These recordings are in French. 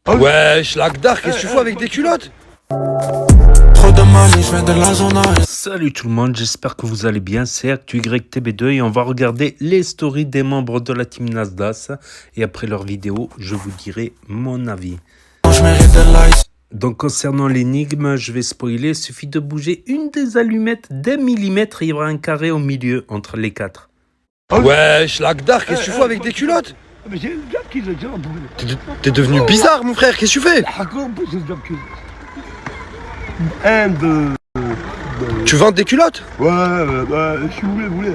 Wesh, Lagdar, qu'est-ce que tu fous avec des culottes? Salut tout le monde, j'espère que vous allez bien, c'est ActuYTB2 et on va regarder les stories des membres de la team Nasdaq et après leur vidéo, je vous dirai mon avis. Donc concernant l'énigme, je vais spoiler, il suffit de bouger une des allumettes d'un millimètre et il y aura un carré au milieu entre les quatre. Wesh, Lagdar, qu'est-ce que tu fous avec des culottes? Mais j'ai le job qui le dit en boule. T'es devenu bizarre, mon frère, qu'est-ce que tu fais? C'est le job qui. Un, deux. Tu vends des culottes? Ouais, si vous voulez.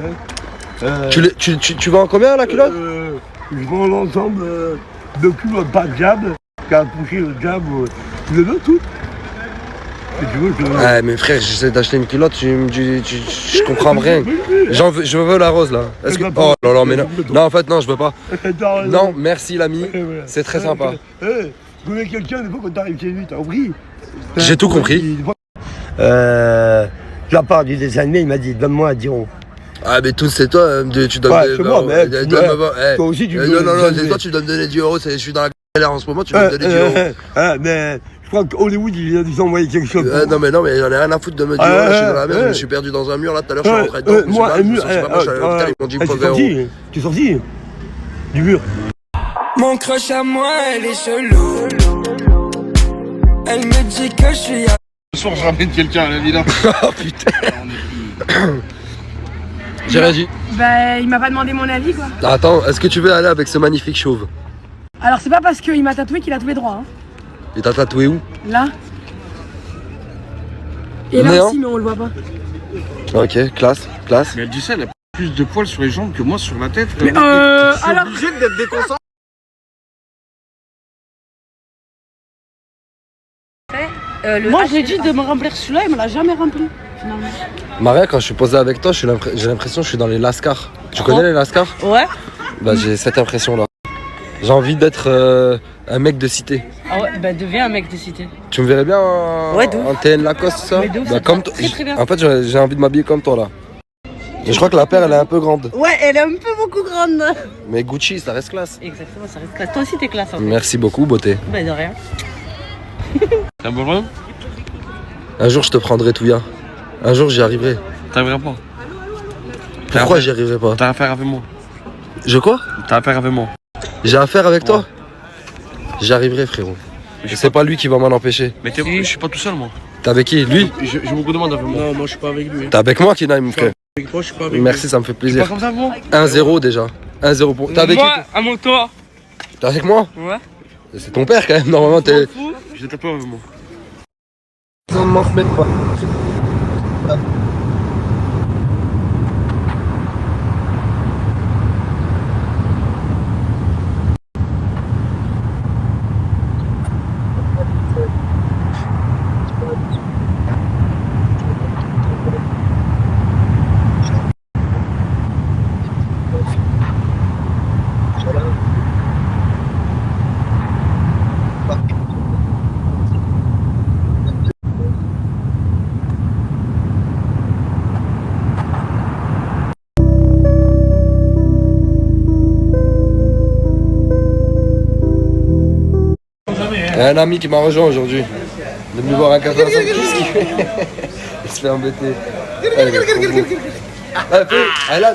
Hein. Tu vends combien la culotte? Je vends l'ensemble de culottes, pas de jab, qui a touché le jab. Je le veux tout. Si tu veux, je le veux. Ouais, mais frère, j'essaie d'acheter une culotte, je comprends rien. Je veux la rose là. Est-ce que... Oh là là, mais non. Non, en fait, non, je veux pas. Non, merci l'ami, c'est très sympa. Je connais quelqu'un, des fois, quand t'arrives chez lui, t'as compris? J'ai tout compris. De la part du dessin animé, il m'a dit donne-moi 10 euros. Ah, mais tout c'est toi, tu donnes Ouais, des. c'est moi, mais toi aussi, tu non, c'est toi, tu dois me donner 10 euros, je suis dans la galère en ce moment, tu dois me donner 10 euros. Mais je crois qu'Hollywood, il vient de nous envoyer quelque chose. Non, mais j'en ai rien à foutre de me dire, je suis dans la merde, je me suis perdu dans un mur là tout à l'heure, je suis rentré dedans. Moi, un mur. Je suis à l'hôpital, ils m'ont dit il me faut 20 euros. Tu es sorti du mur. Mon crush à moi, elle est chelou. Elle me dit que je suis à... Ce soir, je ramène quelqu'un à la villa. Oh putain. J'ai rien dit. Bah, il m'a pas demandé mon avis, quoi. Attends, est-ce que tu veux aller avec ce magnifique chauve? Alors, c'est pas parce qu'il m'a tatoué qu'il a tous les droits, hein. Et t'as tatoué où? Là. Et là Néant. aussi, mais on le voit pas. Ok, classe. Mais elle dit ça, elle a plus de poils sur les jambes que moi sur la tête. Mais alors. Obligé d'être déconcentré. Moi j'ai dit de me remplir celui-là, il me l'a jamais rempli finalement. Maria, quand je suis posé avec toi, j'ai l'impression que je suis dans les Lascars. Tu connais les Lascars? Ouais. Bah j'ai cette impression là. J'ai envie d'être un mec de cité. Ah ouais, bah deviens un mec de cité. Tu me verrais bien en, Ouais, de ouf. en TN Lacoste, tout ça? Mais de ouf, Bah, ça te comme va toi. très, très bien. En fait, j'ai envie de m'habiller comme toi là. Et je crois que la paire elle est un peu grande. Ouais, elle est un peu beaucoup grande. Mais Gucci, ça reste classe. Exactement, ça reste classe. Toi aussi t'es classe en fait. Merci beaucoup, beauté. Bah de rien. T'as bon problème? Un jour je te prendrai Touya. Un jour j'y arriverai. T'arriveras pas. Pourquoi j'y arriverai pas? T'as affaire avec moi. Je quoi? T'as affaire avec moi. J'ai affaire avec toi? J'y arriverai, frérot. Et c'est pas lui qui va m'en empêcher. Mais je suis pas tout seul, moi. T'es avec qui? Lui? J'ai beaucoup de monde avec moi. Non, moi je suis pas avec lui. T'es avec moi, Kinaï, mon frère? Avec toi, je suis pas avec Merci, ça me fait Pas plaisir. comme ça, moi? 1-0 déjà. 1-0 pour. T'es avec qui? Moi, à mon tour. T'es avec moi? Ouais. C'est ton père quand même, normalement t'es. J'ai ta peur avec moi. Il y a un ami qui m'a rejoint aujourd'hui. Il est venu voir un 85. Qu'est-ce qu'il fait? Il se fait embêter. Allez, fais. Aylan,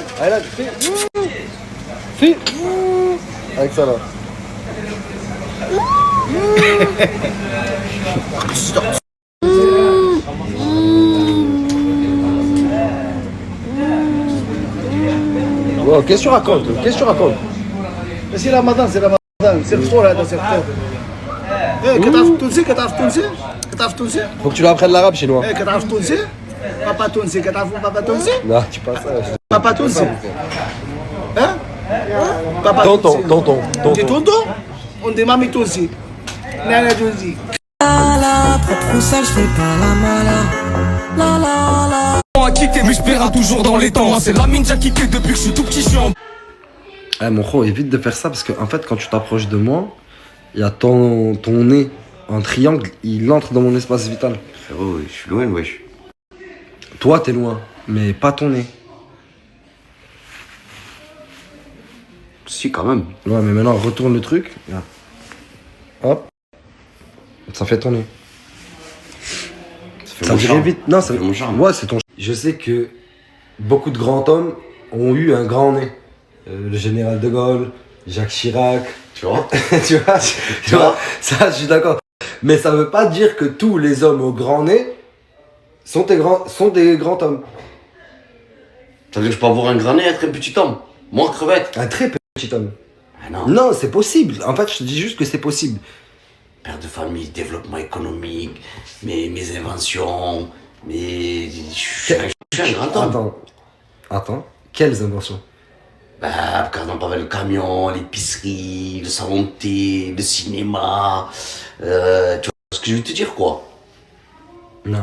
fais. Avec ça là. Wow, qu'est-ce que tu racontes? Mais c'est Ramadan, c'est le fort là, c'est le fort. كتعرف تونسي؟ Faut que tu lui apprennes l'arabe chinois. كتعرف تونسي؟ بابا تونسي كتعرفوا بابا تونسي؟ Non, tu passes ça. بابا تونسي ها؟ بابا Tonton. دي تونتو؟ On dit mamie تونسي نانا تونسي On a quitté, mais je paierai toujours dans les temps. C'est la mine, j'ai quitté depuis que je suis tout petit, je suis en... Eh mon gros, évite de faire ça parce que en fait, quand tu t'approches de moi, il y a ton nez en triangle, il entre dans mon espace vital. Frérot, je suis loin, wesh. Toi, t'es loin, mais pas ton nez. Si, quand même. Ouais, mais maintenant, retourne le truc. Là. Hop. Ça fait ton nez. Ça fait Ça mon dirait charme. vite. Non, ça Ça fait mon charme. Ouais, c'est ton. Je sais que beaucoup de grands hommes ont eu un grand nez. Le général de Gaulle, Jacques Chirac. Tu vois? tu vois, ça, je suis d'accord. Mais ça veut pas dire que tous les hommes au grand nez sont des grands hommes. Ça veut dire que je peux avoir un grand nez et être un petit homme. Moi, crevette. Un très petit homme. Ah non. Non, c'est possible. En fait, je te dis juste que c'est possible. Père de famille, développement économique, mes inventions, je suis un grand homme. Attends. Quelles inventions? Bah, regardons pas le camion, l'épicerie, le salon de thé, le cinéma. Tu vois ce que je veux te dire, quoi? Non.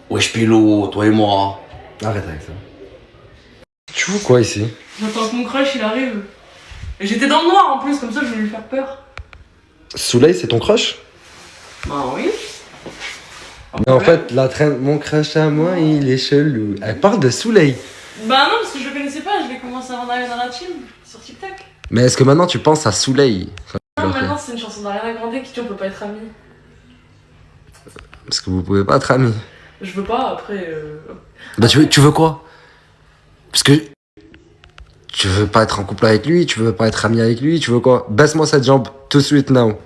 Wesh Pélo, toi et moi. Arrête avec ça. Tu fous quoi ici? J'attends que mon crush il arrive. Et j'étais dans le noir en plus, comme ça je vais lui faire peur. Soleil, c'est ton crush? Bah oui. Mais en fait, mon crush à moi, il est chelou. Elle parle de Soleil. Bah non, parce que je le connaissais pas, je l'ai commencé avant d'arriver dans la team, sur TikTok. Mais est-ce que maintenant tu penses à Soleil? Non, maintenant c'est une chanson d'Ariana Grande qui dit on peut pas être amis. Parce que vous pouvez pas être amis. Je veux pas, après. Bah tu veux quoi? Parce que tu veux pas être en couple avec lui, tu veux pas être ami avec lui, tu veux quoi? Baisse-moi cette jambe tout de suite now.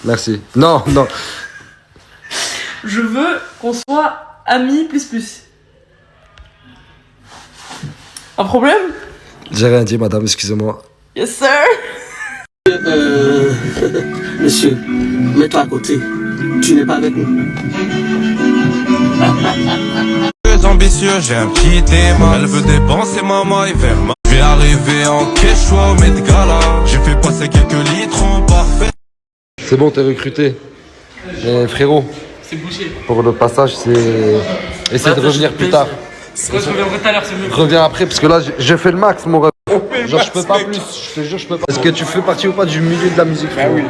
Merci. Non. Je veux qu'on soit amis plus. Un problème? J'ai rien dit, madame, excusez-moi. Yes sir! Monsieur, mets-toi à côté. Tu n'es pas avec nous. Ambitieux, j'ai un petit aimant. Elle veut dépenser ma maille vers ma. Je vais arriver en Quechua au Met Gala. J'ai fait passer quelques litrons parfaits. C'est bon, t'es recruté. Mais frérot, C'est bouché. pour le passage, c'est. Essaie de revenir plus tard. Ouais, je reviendrai tout à l'heure, c'est mieux. Reviens après, parce que là, j'ai fait le max, mon ref. Genre, je peux pas plus, je te jure, je peux pas. Est-ce que tu fais partie ou pas du milieu de la musique? Bah oui.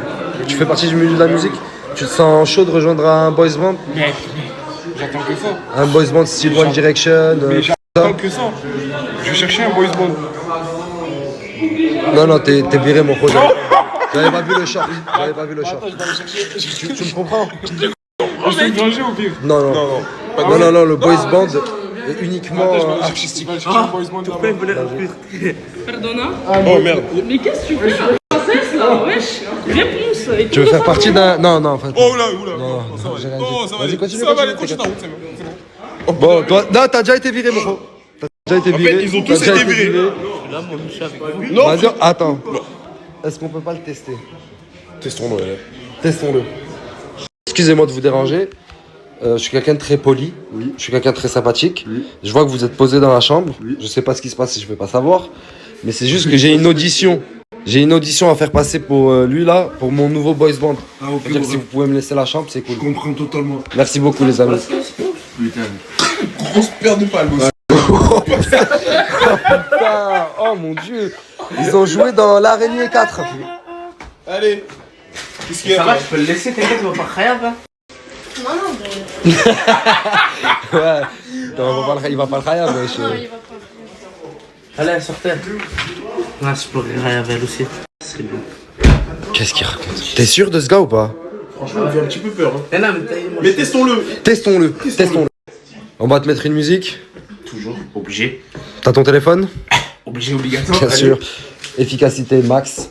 Tu fais partie du milieu de la musique? Tu te sens chaud de rejoindre un boys band? Mais j'attends que ça. Un boys band style One Direction? J'attends que ça. Je vais chercher un boys band. Non, t'es viré, mon projet. J'avais pas vu le short. Tu me comprends? On s'est grangé au pire. Non, le boys band est uniquement artistique. Pardonna? Oh merde. Mais qu'est-ce que tu fais là? Princesse là, wesh! Réponse! Tu veux faire partie d'un. Non, en fait. Oh oula. Non, Ça va j'ai aller. rien dit. Oh, ça va Vas-y, aller. continue. Ça va aller, continue ta route, c'est bon. Bon, toi. Non, t'as déjà été viré, mon gros. T'as déjà été viré. ils ont tous T'as déjà été virés. Non. Vas-y, attends. Est-ce qu'on peut pas le tester? Testons-le. Excusez-moi de vous déranger. Je suis quelqu'un de très poli. Oui. Je suis quelqu'un de très sympathique. Oui. Je vois que vous êtes posé dans la chambre. Oui. Je sais pas ce qui se passe si je peux pas savoir. Mais c'est juste que j'ai une audition. J'ai une audition à faire passer pour lui là, pour mon nouveau boys band. Ah, ok, C'est-à-dire que si vous pouvez me laisser la chambre, c'est cool. Je comprends totalement. Merci beaucoup les amis. Putain. Grosse paire de palmes aussi. Putain, oh mon dieu. Ils ont joué dans l'araignée 4. Allez. Qu'est-ce qu'il y a? Ça va, tu peux le laisser, t'inquiète, il va pas khayab. Ouais. Non, il va pas le khayab, wesh. Allez, sortez. Ah, je pourrais khayab elle aussi. C'est bon. Qu'est-ce qu'il raconte? T'es sûr de ce gars ou pas? Franchement, il fait un petit peu peur. Eh non, Mais testons-le. Testons-le. On va te mettre une musique. Toujours, obligé. T'as ton téléphone? Obligé, obligatoire. Bien sûr. Efficacité max.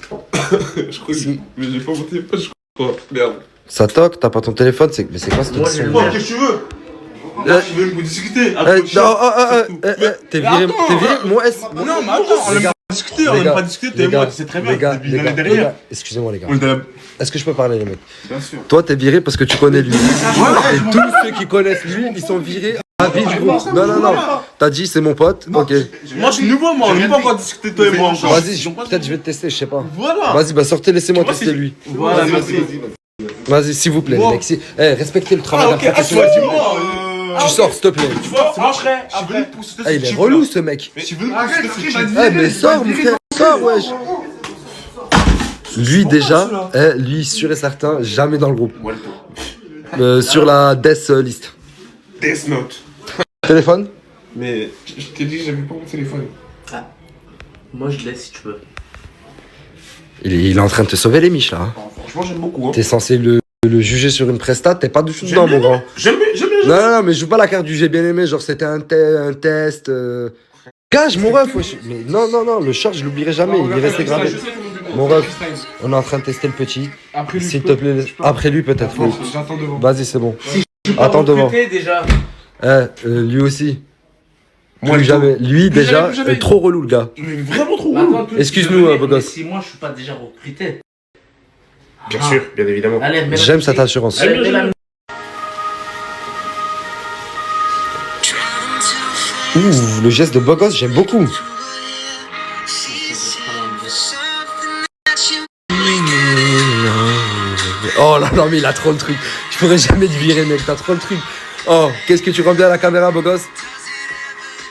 Je crois que mais j'ai pas mon téléphone, je crois. Merde. Ça toque, t'as pas ton téléphone, mais c'est quoi cette Moi, audition? j'ai- Oh, qu'est-ce que tu veux? Là, tu veux me discuter? T'es viré, moi est-ce... Non, mais attends, on aime pas discuter, on aime pas discuter, t'es moi, tu sais très bien, depuis l'année dernière. Excusez-moi les gars. On est Est-ce que je peux parler les mecs? bien sûr. Toi t'es viré parce que tu connais lui. Et tous ceux qui connaissent lui, ils sont virés à vie du groupe. Non. T'as dit c'est mon pote, ok. Moi, je suis nouveau, moi, on aime pas encore discuter, toi et moi encore. Vas-y, peut-être je vais te tester, je sais pas. Voilà. Vas-y, bah sortez, laissez-moi tester lui. Voilà, merci. Vas-y, s'il vous plaît les mecs. Respectez le travail Ah, d'un ok, professionnel. dis-moi. Tu sors s'il te plaît. Tu vois, c'est après. Je suis venu pour citer Ah, il est relou ce mec. Je suis venu pour citer ce type. Eh mais sors mon frère, sors wesh. Lui déjà, lui sûr et certain, jamais dans le groupe. Sur la death list. Death Note. Téléphone? Mais je t'ai dit que j'avais pas mon téléphone. Moi, je laisse si tu veux. Il est en train de te sauver les miches là. Franchement, j'aime beaucoup. T'es censé le le juger sur une presta, t'es pas du tout dedans, mon grand. J'aime bien. Non, mais je joue pas la carte du j'ai bien aimé, genre c'était un test. Gage, mon ref, wesh. Mais non, le short, je l'oublierai jamais, il est resté gravé. Mon ref, on est en train de tester le petit. S'il te plaît, après lui peut-être. Oui. J'attends devant. Vas-y, c'est bon. Attends devant. déjà. Lui aussi. Moi, Plus jamais. Lui, déjà, plus jamais. trop relou, le gars. Mais vraiment trop Attends, Excuse-nous, beau gosse. Si moi je suis pas déjà recruté. Bien sûr, bien évidemment. Allez, mets-la J'aime de cette pied. assurance. Allez, mets-la de Ouh, le geste de beau gosse, j'aime beaucoup. Oh là là, mais il a trop le truc. Je pourrais jamais te virer, mec, t'as trop le truc. Oh, qu'est-ce que tu rends bien à la caméra, beau gosse.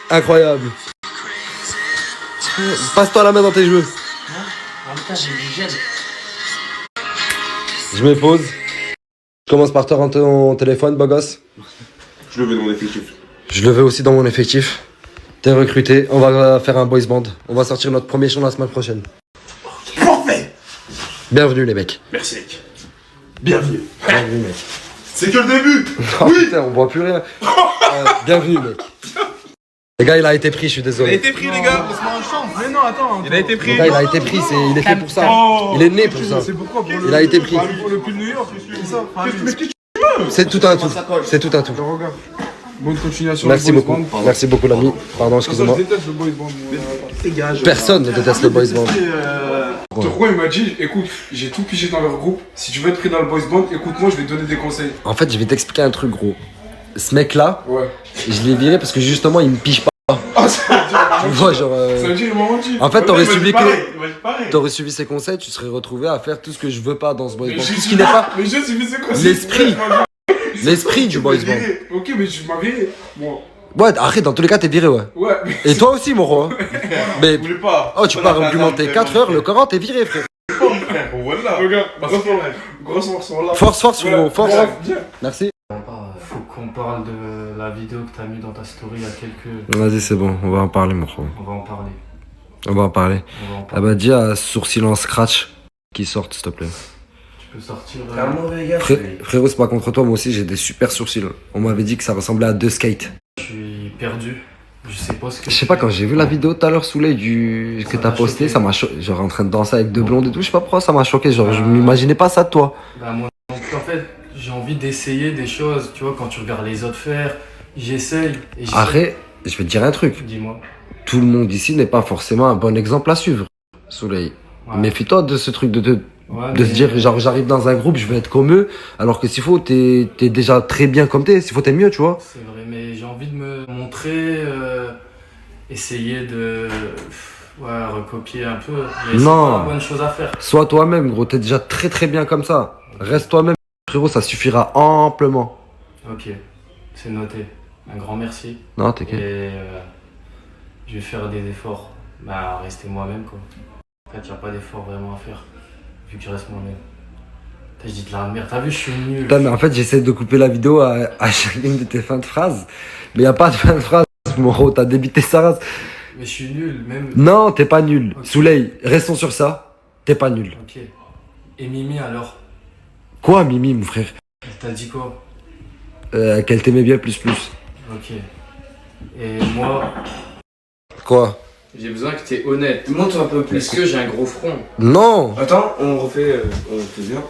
Incroyable. Passe-toi la main dans tes cheveux. En même temps, j'ai du gel. Je me pose. Je commence par te rentrer ton téléphone, beau gosse. Je le veux dans mon effectif. Je le veux aussi dans mon effectif. T'es recruté, on va faire un boys band. On va sortir notre premier son la semaine prochaine. Parfait. Bienvenue les mecs. Merci, mec. Bienvenue. Bienvenue mec. C'est que le début. Oh putain, on voit plus rien. Bienvenue mec. Le gars il a été pris, je suis désolé. pris, les gars. Mais non, attends. Il a été pris. Le gars il a été pris, il est fait pour ça. Il est né pour ça. C'est pourquoi pour Il a été pris. Pour le pull New York, c'est ça. C'est tout un tout. C'est tout un tout. Regarde. Bonne continuation. Merci le boys beaucoup. band. Merci beaucoup l'ami. Pardon, excusez-moi. Je déteste le boys band. Dégage. Personne ne déteste le boys band. Pourquoi il m'a dit, écoute, j'ai tout pigé dans leur groupe. Si tu veux être pris dans le boys band, écoute-moi, je vais te donner des conseils. En fait, je vais t'expliquer un truc gros. Ce mec là, Ouais. je l'ai viré parce que justement il me pige pas. Ah, ça veut dire, Tu vois, genre. ça veut dire, il m'a menti. En fait, t'aurais suivi pareil. T'aurais suivi ses conseils, tu serais retrouvé à faire tout ce que je veux pas dans ce boys band. Tout ce qui n'est pas Mais j'ai suivi ses conseils. l'esprit. L'esprit du boys band. Ok, mais tu m'as viré. Bon. Ouais, arrête, dans tous les cas, t'es viré, ouais. Ouais, mais Et toi aussi, mon roi. Mais. je voulais pas. Oh, tu pars argumenter 4 heures, le Coran, t'es viré, frère. Voilà. Regarde, grosse morceau là. Force, frérot, force. Viens. Merci. Faut qu'on parle de la vidéo que t'as mis dans ta story il y a quelques... Vas-y, c'est bon, on va en parler, mon frère. On va en parler. On va en parler. On va en Ah parler. bah, dis à Sourcil en scratch qui sorte, s'il te plaît. Tu peux sortir... Frérot, c'est pas contre toi, moi aussi, j'ai des super sourcils. On m'avait dit que ça ressemblait à 2 skates. Je suis perdu. Je sais pas ce que... Je sais pas, quand j'ai vu la vidéo tout à l'heure, Souley, que t'as posté, ça m'a choqué. Genre en train de danser avec 2 blondes et tout, je sais pas pourquoi ça m'a choqué. Genre, je m'imaginais pas ça de toi. Bah moi, donc, en fait, j'ai envie d'essayer des choses. Tu vois, quand tu regardes les autres faire, j'essaye. Et j'essaye. Arrête, je vais te dire un truc. Dis-moi. Tout le monde ici n'est pas forcément un bon exemple à suivre, Soleil. Ouais. Méfie-toi de ce truc Ouais, de se dire, genre, j'arrive dans un groupe, je vais être comme eux, alors que s'il faut, t'es déjà très bien comme t'es, s'il faut, t'es mieux, tu vois. C'est vrai, mais j'ai envie de me montrer, essayer de... Ouais, recopier un peu. Mais Non. c'est pas la bonne chose à faire. Sois toi-même, gros, t'es déjà très très bien comme ça. Reste toi-même, frérot, ça suffira amplement. Ok, c'est noté. Un grand merci. Non, Et t'inquiète. je vais faire des efforts. Bah, rester moi-même, quoi. En fait, il n'y a pas d'effort vraiment à faire, vu que je reste moi-même. Putain, je dis de la merde. T'as vu, je suis nul. Putain, mais en fait, j'essaie de couper la vidéo à chacune de tes fins de phrases. Mais y a pas de fin de phrase, mon gros, t'as débité sa race. Mais je suis nul, même. Non, t'es pas nul. Ok. Soleil, restons sur ça. T'es pas nul. Ok. Et Mimi, alors? Quoi, Mimi, mon frère? Elle t'a dit quoi? Qu'elle t'aimait bien plus. Ok. Et moi, Quoi? J'ai besoin que t'es honnête. Montre un peu plus. Est-ce que j'ai un gros front? Non. Attends, on refait. On fait bien.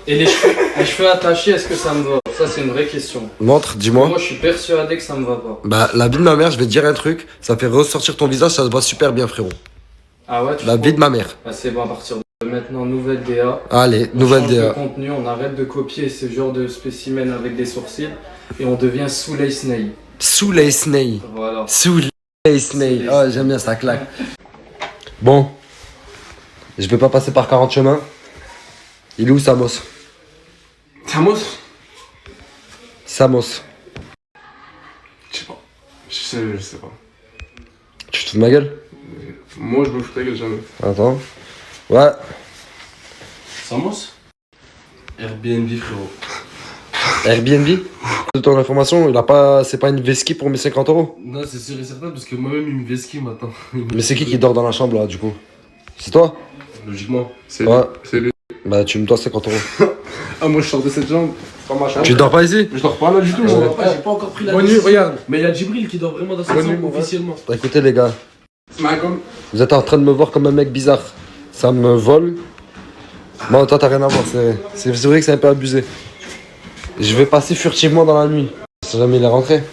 Et les cheveux attachés, est-ce que ça me va? Ça, c'est une vraie question. Montre, dis-moi. Moi, je suis persuadé que ça me va pas. Bah, la vie de ma mère, je vais te dire un truc. Ça fait ressortir ton visage, ça se voit super bien, frérot. Ah ouais, tu La trouves? vie de ma mère. Ah, c'est bon, à partir de maintenant, nouvelle DA. Allez, On nouvelle change de DA. contenu, on arrête de copier ce genre de spécimen avec des sourcils et on devient Souley Sney. Souley Sney. Voilà. Souley Sney. Oh, j'aime bien, ça claque. Bon. Je vais pas passer par 40 chemins. Il est où, Samos? Samos? Samos. Je sais pas. Je sais pas. Tu te fous de ma gueule? Moi, je me fous ta gueule jamais. Attends. Ouais. Samos? Airbnb, frérot. Airbnb? De ton information, il a pas. C'est pas une vesquille pour mes 50 €. Non, c'est sûr et certain parce que moi-même, il me vesquille maintenant. Mais c'est qui dort dans la chambre là, du coup? C'est toi? Logiquement. C'est Ouais. lui. C'est lui. Bah tu me dois 50 €. Ah, moi je sors de cette jambe. C'est pas ma chambre. Tu dors pas ici? Je dors pas là du tout. J'ai pas encore pris la Bonne nuit, décision. regarde. Mais il y a Djibril qui dort vraiment dans cette Bonne nuit, chambre mon gars. officiellement. Écoutez les gars, Malcolm. vous êtes en train de me voir comme un mec bizarre. Ça me vole. Bon, toi t'as rien à voir, c'est vrai que c'est un peu abusé. Je vais passer furtivement dans la nuit. Si jamais il est rentré.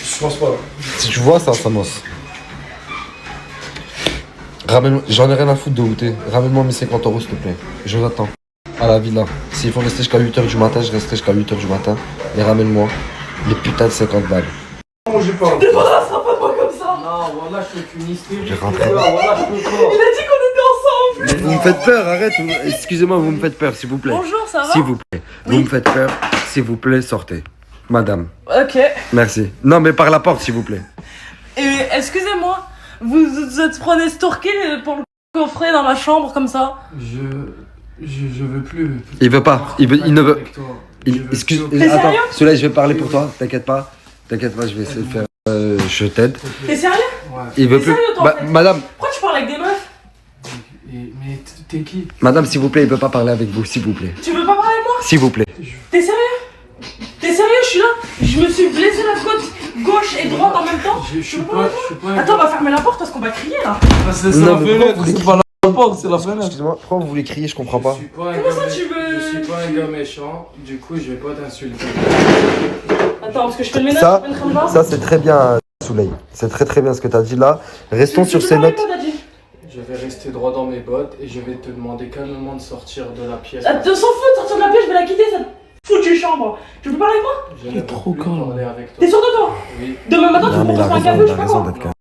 Je pense pas. Si tu vois ça, ça m'osse. Ramène, j'en ai rien à foutre de où t'es. Ramène-moi mes 50 € s'il te plaît. Je l'attends. À la villa. S'il faut rester jusqu'à 8h du matin, je resterai jusqu'à 8h du matin. Et ramène-moi les putains de 50 balles. Moi j'ai pas. Ne m'embrassera pas moi comme ça. Non, voilà, je fais qu'une hystérie. Je rentre. Voilà, je peux pas. Il a dit qu'on était ensemble. Vous me faites peur, arrête. Excusez-moi, vous me faites peur, s'il vous plaît. Bonjour, ça va? S'il vous plaît. Vous me faites peur, s'il vous plaît, sortez. Madame. Ok. Merci. Non, mais par la porte, s'il vous plaît. Et excusez-moi, vous êtes prenez stalker pour le coffret dans ma chambre comme ça? Je veux plus. Il veut pas. Il ne veut. Avec toi. Excuse. T'es Attends, sérieux? celui-là, je vais parler pour toi. T'inquiète pas. T'inquiète pas, je vais essayer de faire. Je t'aide. T'es sérieux? Ouais. Il veut T'es plus. sérieux, toi, en fait Madame, Pourquoi tu parles avec des meufs? Mais t'es qui? madame, s'il vous plaît, il veut pas parler avec vous, s'il vous plaît. Tu veux pas parler avec moi? S'il vous plaît. T'es sérieux? T'es sérieux? Je suis là. Je me suis blessé la côte gauche et droite en même temps. Je suis pas. Attends, on va fermer la porte parce qu'on va crier là. C'est Non, la mais fenêtre. pourquoi vous C'est pas la porte, c'est la fenêtre. Excusez-moi, pourquoi vous voulez crier? Je comprends pas. Je suis pas un Comment gars ça, mé- tu veux- Je suis pas un gars méchant, du coup je vais pas t'insulter. Attends, parce que je fais le ménage, Ça, je fais une crème ça c'est très bien, Soleil. C'est très bien ce que t'as dit là. Restons sur ces notes. Je vais rester droit dans mes bottes et je vais te demander calmement de sortir de la pièce. Ah, te s'en fout de sortir de la pièce, je vais la quitter cette foutue chambre. Tu veux parler avec moi? Je n'aimerais plus parler avec toi. T'es sûr de toi? Oui. Demain matin, tu Non, me mais il a proposes un raison, café, je il sais a pas raison quoi. d'être calme.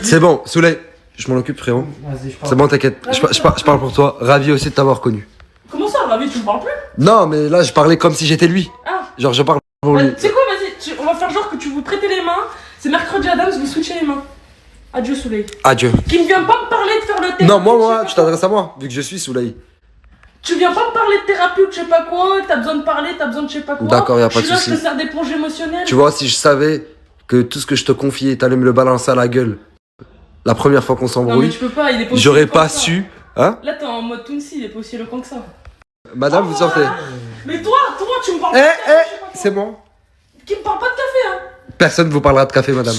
C'est bon, Soleil. Je m'en occupe, frérot. Vas-y, je parle. C'est bon, t'inquiète. Je parle pour toi. Ravi aussi de t'avoir connu. Comment ça, Ravi, tu me parles plus? Non, mais là, je parlais comme si j'étais lui. Ah. Genre, je parle pour lui. Tu sais quoi, vas-y, on va faire genre que tu vous prêtez les mains. C'est mercredi Adams, vous switchez les mains. Adieu, Soleil. Adieu. Qui ne vient pas me parler de faire le thérapie. Non, moi, je sais pas tu quoi. t'adresses à moi, vu que je suis Soleil. Tu viens pas me parler de thérapie ou de je sais pas quoi, que t'as besoin de parler, t'as besoin de je sais pas quoi. D'accord, y a pas de Je suis là, souci. je te sers d'éponge émotionnelle. Tu vois, si je savais que tout ce que je te confiais, t'allais me le balancer à la gueule la première fois qu'on Non, mais s'embrouille, tu peux pas, il est pas aussi j'aurais éloquent pas que ça. su. Hein? Là, t'es en mode Tounsi, il est pas aussi éloquent que ça. Madame, vous sortez. Mais toi, tu me parles Eh, pas de café, je sais pas quoi. c'est bon. Qui me parle pas de café, hein. Personne ne vous parlera de café, madame.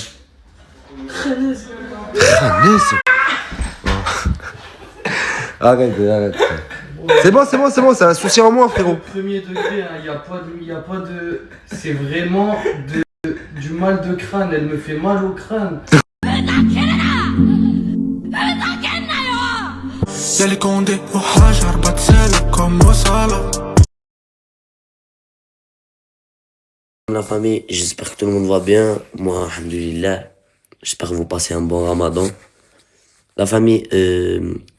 Créneuse. Créneuse. Arrête. C'est bon, c'est un souci en moins, frérot. Premier degré, il n'y a pas de. C'est vraiment du mal de crâne, elle me fait mal au crâne. La famille, j'espère que tout le monde va bien. Moi, alhamdoulilah, j'espère que vous passez un bon ramadan. La famille,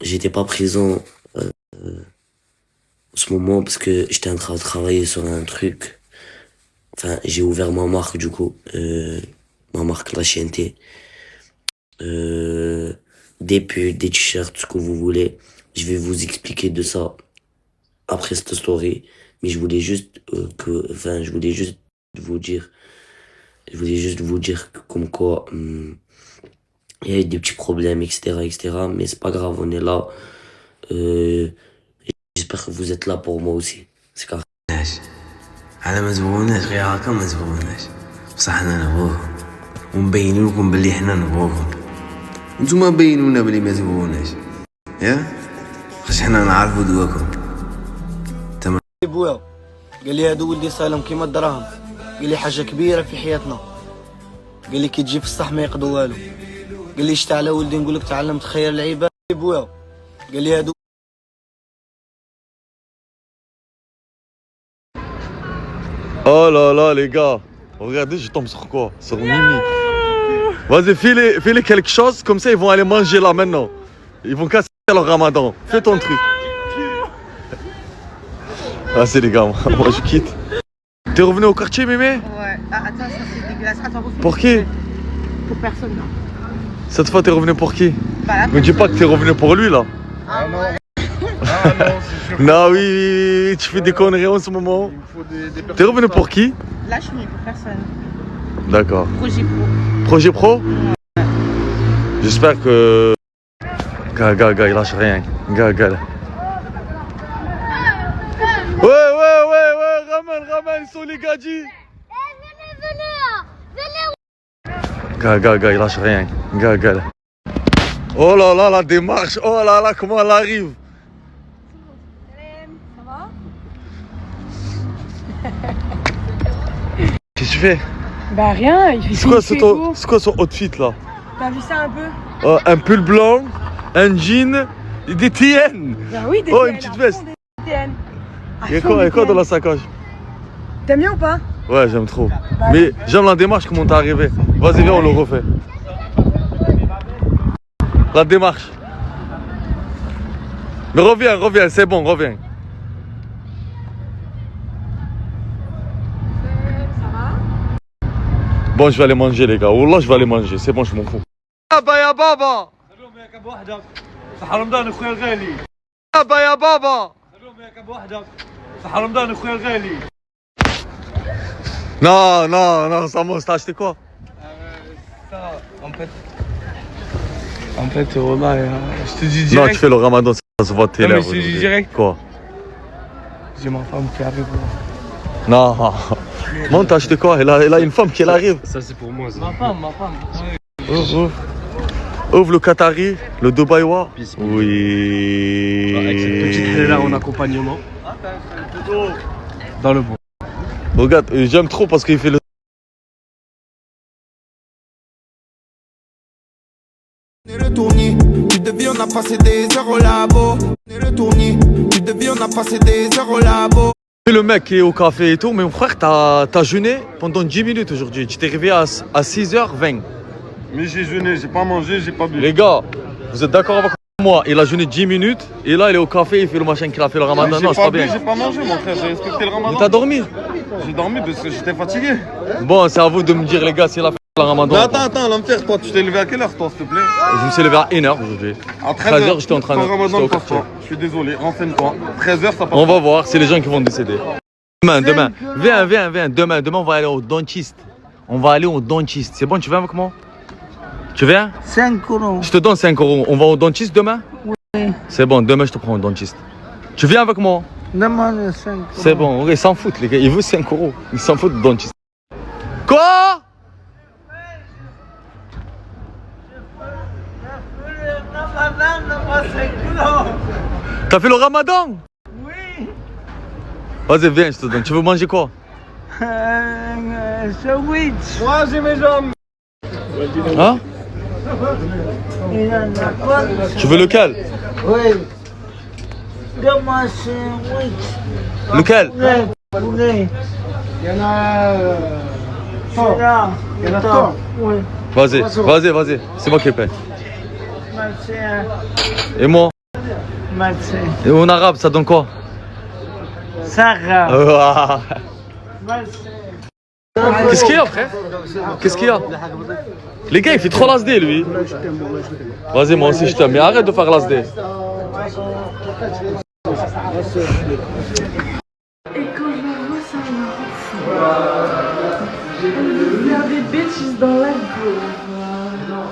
j'étais pas présent en ce moment parce que j'étais en train de travailler sur un truc. Enfin, j'ai ouvert ma marque du coup, ma marque La Chienté. Des pulls, des t-shirts, ce que vous voulez. Je vais vous expliquer de ça après cette story. Mais je voulais juste je voulais juste vous dire que comme quoi il y a eu des petits problèmes, etc. Mais c'est pas grave, on est là. J'espère que vous êtes là pour moi aussi. C'est carré. على ما تبغوناش غير هكا ما تبغوناش بصح حنا نبغوكم ونبينو لكم بلي حنا نبغوكم نتوما بينونا بلي ما تبغوناش يا خاش حنا نعرفو دواكم تمام بويا قال لي هادو ولدي صايلهم كيما الدراهم قال لي حاجه كبيره في حياتنا قال لي كي تجي في الصح ما يقضوا والو قال لي شتا على ولدي نقول لك تعلمت خير العباد بويا قال لي هادو Oh là là les gars, regardez je tombe sur quoi? Sur Mimi. Vas-y fais-les quelque chose, comme ça ils vont aller manger là maintenant. Ils vont casser leur ramadan. Fais ton truc. Ah c'est les gars, moi je quitte. T'es revenu au quartier Mimi? Ouais. Ah, attends, ça c'est dégueulasse. Attends, refais. Pour qui? Pour personne, là. Cette fois t'es revenu pour qui? Bah, la Me dis pas que t'es revenu pour lui là. Ah non. Non oui, tu fais des conneries en ce moment. T'es revenu pour qui? Là, je suis venue pour personne. D'accord. Projet pro. Projet pro? J'espère que... Gars, il lâche rien. Gars. ramène, ils sont les gadgets. Gars, il lâche rien. Gars. Oh là là, la démarche. Oh là là, comment elle arrive. Ça va? Qu'est-ce que tu fais? Bah rien, il fait C'est quoi son outfit là? T'as vu ça un peu? Un pull blanc, un jean, et des TN. Bah oui, des Oh, TN, une petite à veste. fond des TN. Il y a quoi dans la sacoche? T'aimes bien ou pas? Ouais, j'aime trop. Mais j'aime la démarche, comment t'es arrivé. Vas-y, viens, on le refait. La démarche. Mais reviens, c'est bon, reviens. Ça va? Bon, je vais aller manger, les gars. Wallah, je vais aller manger. C'est bon, je m'en fous. Baba ya baba. Baba ya baba. Non, Samos, t'as acheté quoi? Ça, en fait, voilà, je te dis direct. Non, tu fais le ramadan, ça se voit de tes lèvres. Mais je te dis direct. Quoi? J'ai ma femme qui arrive. Non. Bon, t'as acheté quoi? Elle a une femme qui arrive. Ça, c'est pour moi. Ça. Ma femme. Ouvre le Qatari, le Dubaïwa. Oui. Avec cette petite là en accompagnement. Dans le bon. Regarde, j'aime trop parce qu'il fait le. Le tournier, tu deviens, on a passé des heures au labo. Le tournier, tu deviens, on a passé des heures au labo. Le mec qui est au café et tout, mais mon frère, t'as jeûné pendant 10 minutes aujourd'hui. Tu t'es réveillé à 6h20. Mais j'ai jeûné, j'ai pas mangé, j'ai pas bu. Les gars, vous êtes d'accord avec moi? Il a jeûné 10 minutes et là il est au café, il fait le machin qu'il a fait le ramadan. Non, c'est pas bien. J'ai pas mangé, mon frère, j'ai respecté le ramadan. Mais t'as dormi? J'ai dormi parce que j'étais fatigué. Bon, c'est à vous de me dire, les gars, s'il a fait le ramadan. Mais attends, l'enfer, toi, tu t'es levé à quelle heure, toi, s'il te plaît? Je me suis levé à 1h aujourd'hui. À 13h, j'étais en train de. Ramadan, J'étais au passe quartier. pas. Je suis désolé, renseigne-toi. 13h, ça passe. On va voir, c'est les gens qui vont décéder. Demain. Viens. Demain, on va aller au dentiste. C'est bon, tu viens avec moi? Tu viens? 5 euros. Je te donne 5 euros. On va au dentiste demain? Oui. C'est bon, demain je te prends au dentiste. Tu viens avec moi? Demande 5 euros. C'est bon, ils s'en foutent les gars, ils veulent 5 euros. Ils s'en foutent du dentiste. Quoi? T'as fait le ramadan? Oui. Vas-y, viens, je te donne. Tu veux manger quoi? Sandwich. Moi, j'ai mes jambes. Hein? Il y en a pas. Tu veux lequel? Oui. Donne-moi un sandwich. Lequel? Poulet. Il y en a. Là. Il y en a tant. Oui. Vas-y. C'est moi qui paie. Merci. Et moi? Merci. Et en arabe, ça donne quoi? Sarah. Merci. Qu'est-ce qu'il y a, frère? Qu'est-ce qu'il y a? Les gars, il fait trop l'asdé, lui. Vas-y, moi aussi je t'aime, mais arrête de faire l'asdé. Et quand je la vois, ça me rend fou. Elle veut faire des bêtises dans la gorge.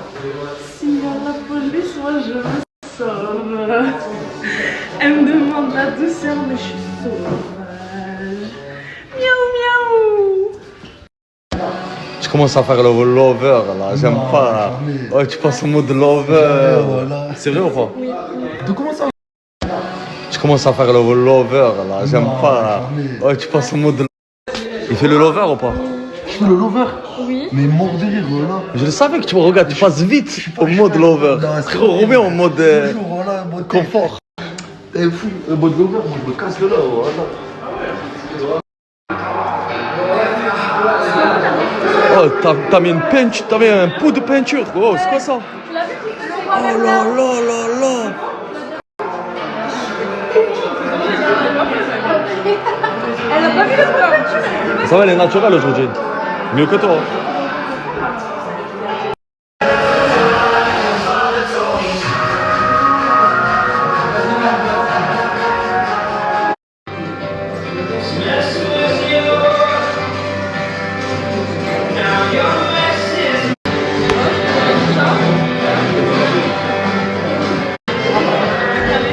S'il y a la police, moi je me sauve. Elle me demande la douceur, mais je suis sauvage. Miaou miaou. Je commence à faire le lover là, j'aime pas. Oh, tu passes au mode lover. C'est vrai ou pas? Oui. De comment ça? Je commence à faire le lover là, j'aime pas. Oh, tu passes au mode. Il fait le lover ou pas? Tu fais le lover? Oui. Mais mort de rire, voilà. Je le savais que tu me regardes, tu passes vite au mode lover. Frérot, remets en mode confort. Eh fou, le mode lover, moi je me casse de là, voilà. Oh, t'as mis une peinture, t'as mis un pot de peinture. Oh, c'est quoi ça? Oh là là. Elle a pas vu le sport. Ça va, elle est naturelle aujourd'hui. Mieux que toi.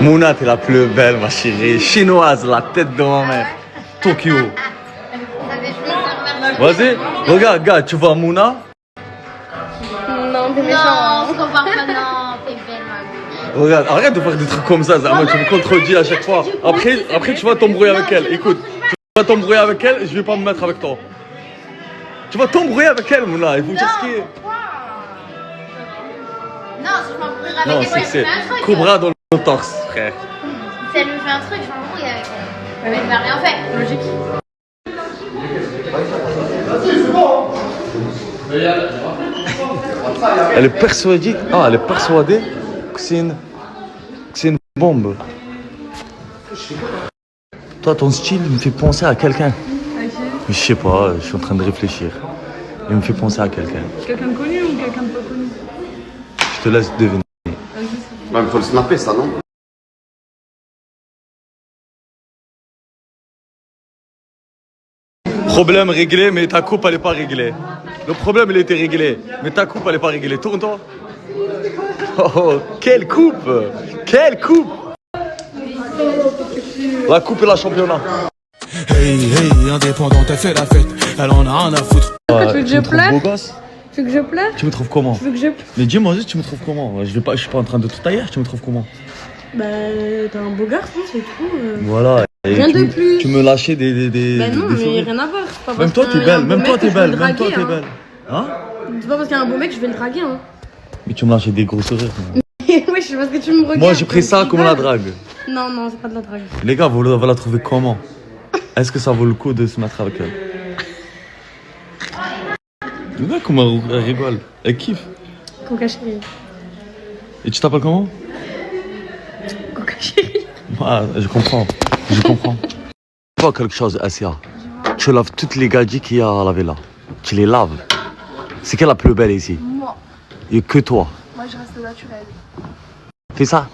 Mouna, t'es la plus belle, ma chérie. Chinoise, la tête de ma mère. Tokyo. Vas-y, regarde, tu vois Mouna? Non, t'es méchant. Non, je compare pas, non, t'es belle, ma vie. Regarde, arrête de faire des trucs comme ça, Zama, tu me contredis à chaque fois. Après tu vas t'embrouiller avec elle. Écoute, tu vas t'embrouiller avec elle, je vais pas me mettre avec toi. Tu vas t'embrouiller avec elle, Mouna, il faut dire ce qui est. Non, si je m'embrouille avec Non, elle, c'est Cobra dans le torse, frère. Si elle me fait un truc, je m'embrouille avec elle. Elle m'a rien fait. Logique. Elle est persuadée que c'est une bombe. Toi, ton style me fait penser à quelqu'un. Je sais pas, je suis en train de réfléchir. Il me fait penser à quelqu'un. Quelqu'un de connu ou quelqu'un de pas connu? Je te laisse deviner. Il faut le snapper, ça, non? Problème réglé, mais ta coupe elle est pas réglée. Le problème il était réglé, mais ta coupe elle est pas réglée. Tourne-toi. Oh, quelle coupe! Quelle coupe! La coupe et la championnat. Hey, hey, indépendante, elle fait la fête. Elle en a rien à foutre. Tu veux que je pleure? Beau gosse? Tu veux que je pleure? Tu me trouves comment? Tu veux que je... Mais dis-moi juste, tu me trouves comment? Je suis pas en train de tout tailler, tu me trouves comment? Bah, t'es un beau garçon, c'est tout. Voilà. Et Rien de plus. Tu me lâchais des Bah non, des mais sourires. rien à voir. C'est pas Même parce toi qu'il t'es y a un belle, beau même mec toi que t'es je vais le belle, même toi draguer, t'es hein. belle. Hein? C'est pas parce qu'il y a un beau mec que je vais le draguer, hein. Mais tu me lâchais des gros sourires. Ouais, je sais pas ce que tu me regardes. Moi j'ai pris ça comme la drague. Non, non, c'est pas de la drague. Les gars, vous la trouvez comment? Est-ce que ça vaut le coup de se mettre avec elle? Le gars, comment elle rigole? Elle kiffe. Coca chérie. Et tu t'appelles comment? Coca chérie. Ah, je comprends. Je comprends. Tu vois quelque chose, Asia? Tu laves toutes les gadgets qu'il y a à laver là. Tu les laves. C'est qui la plus belle ici? Moi. Il n'y a que toi. Moi, je reste naturelle. Fais ça.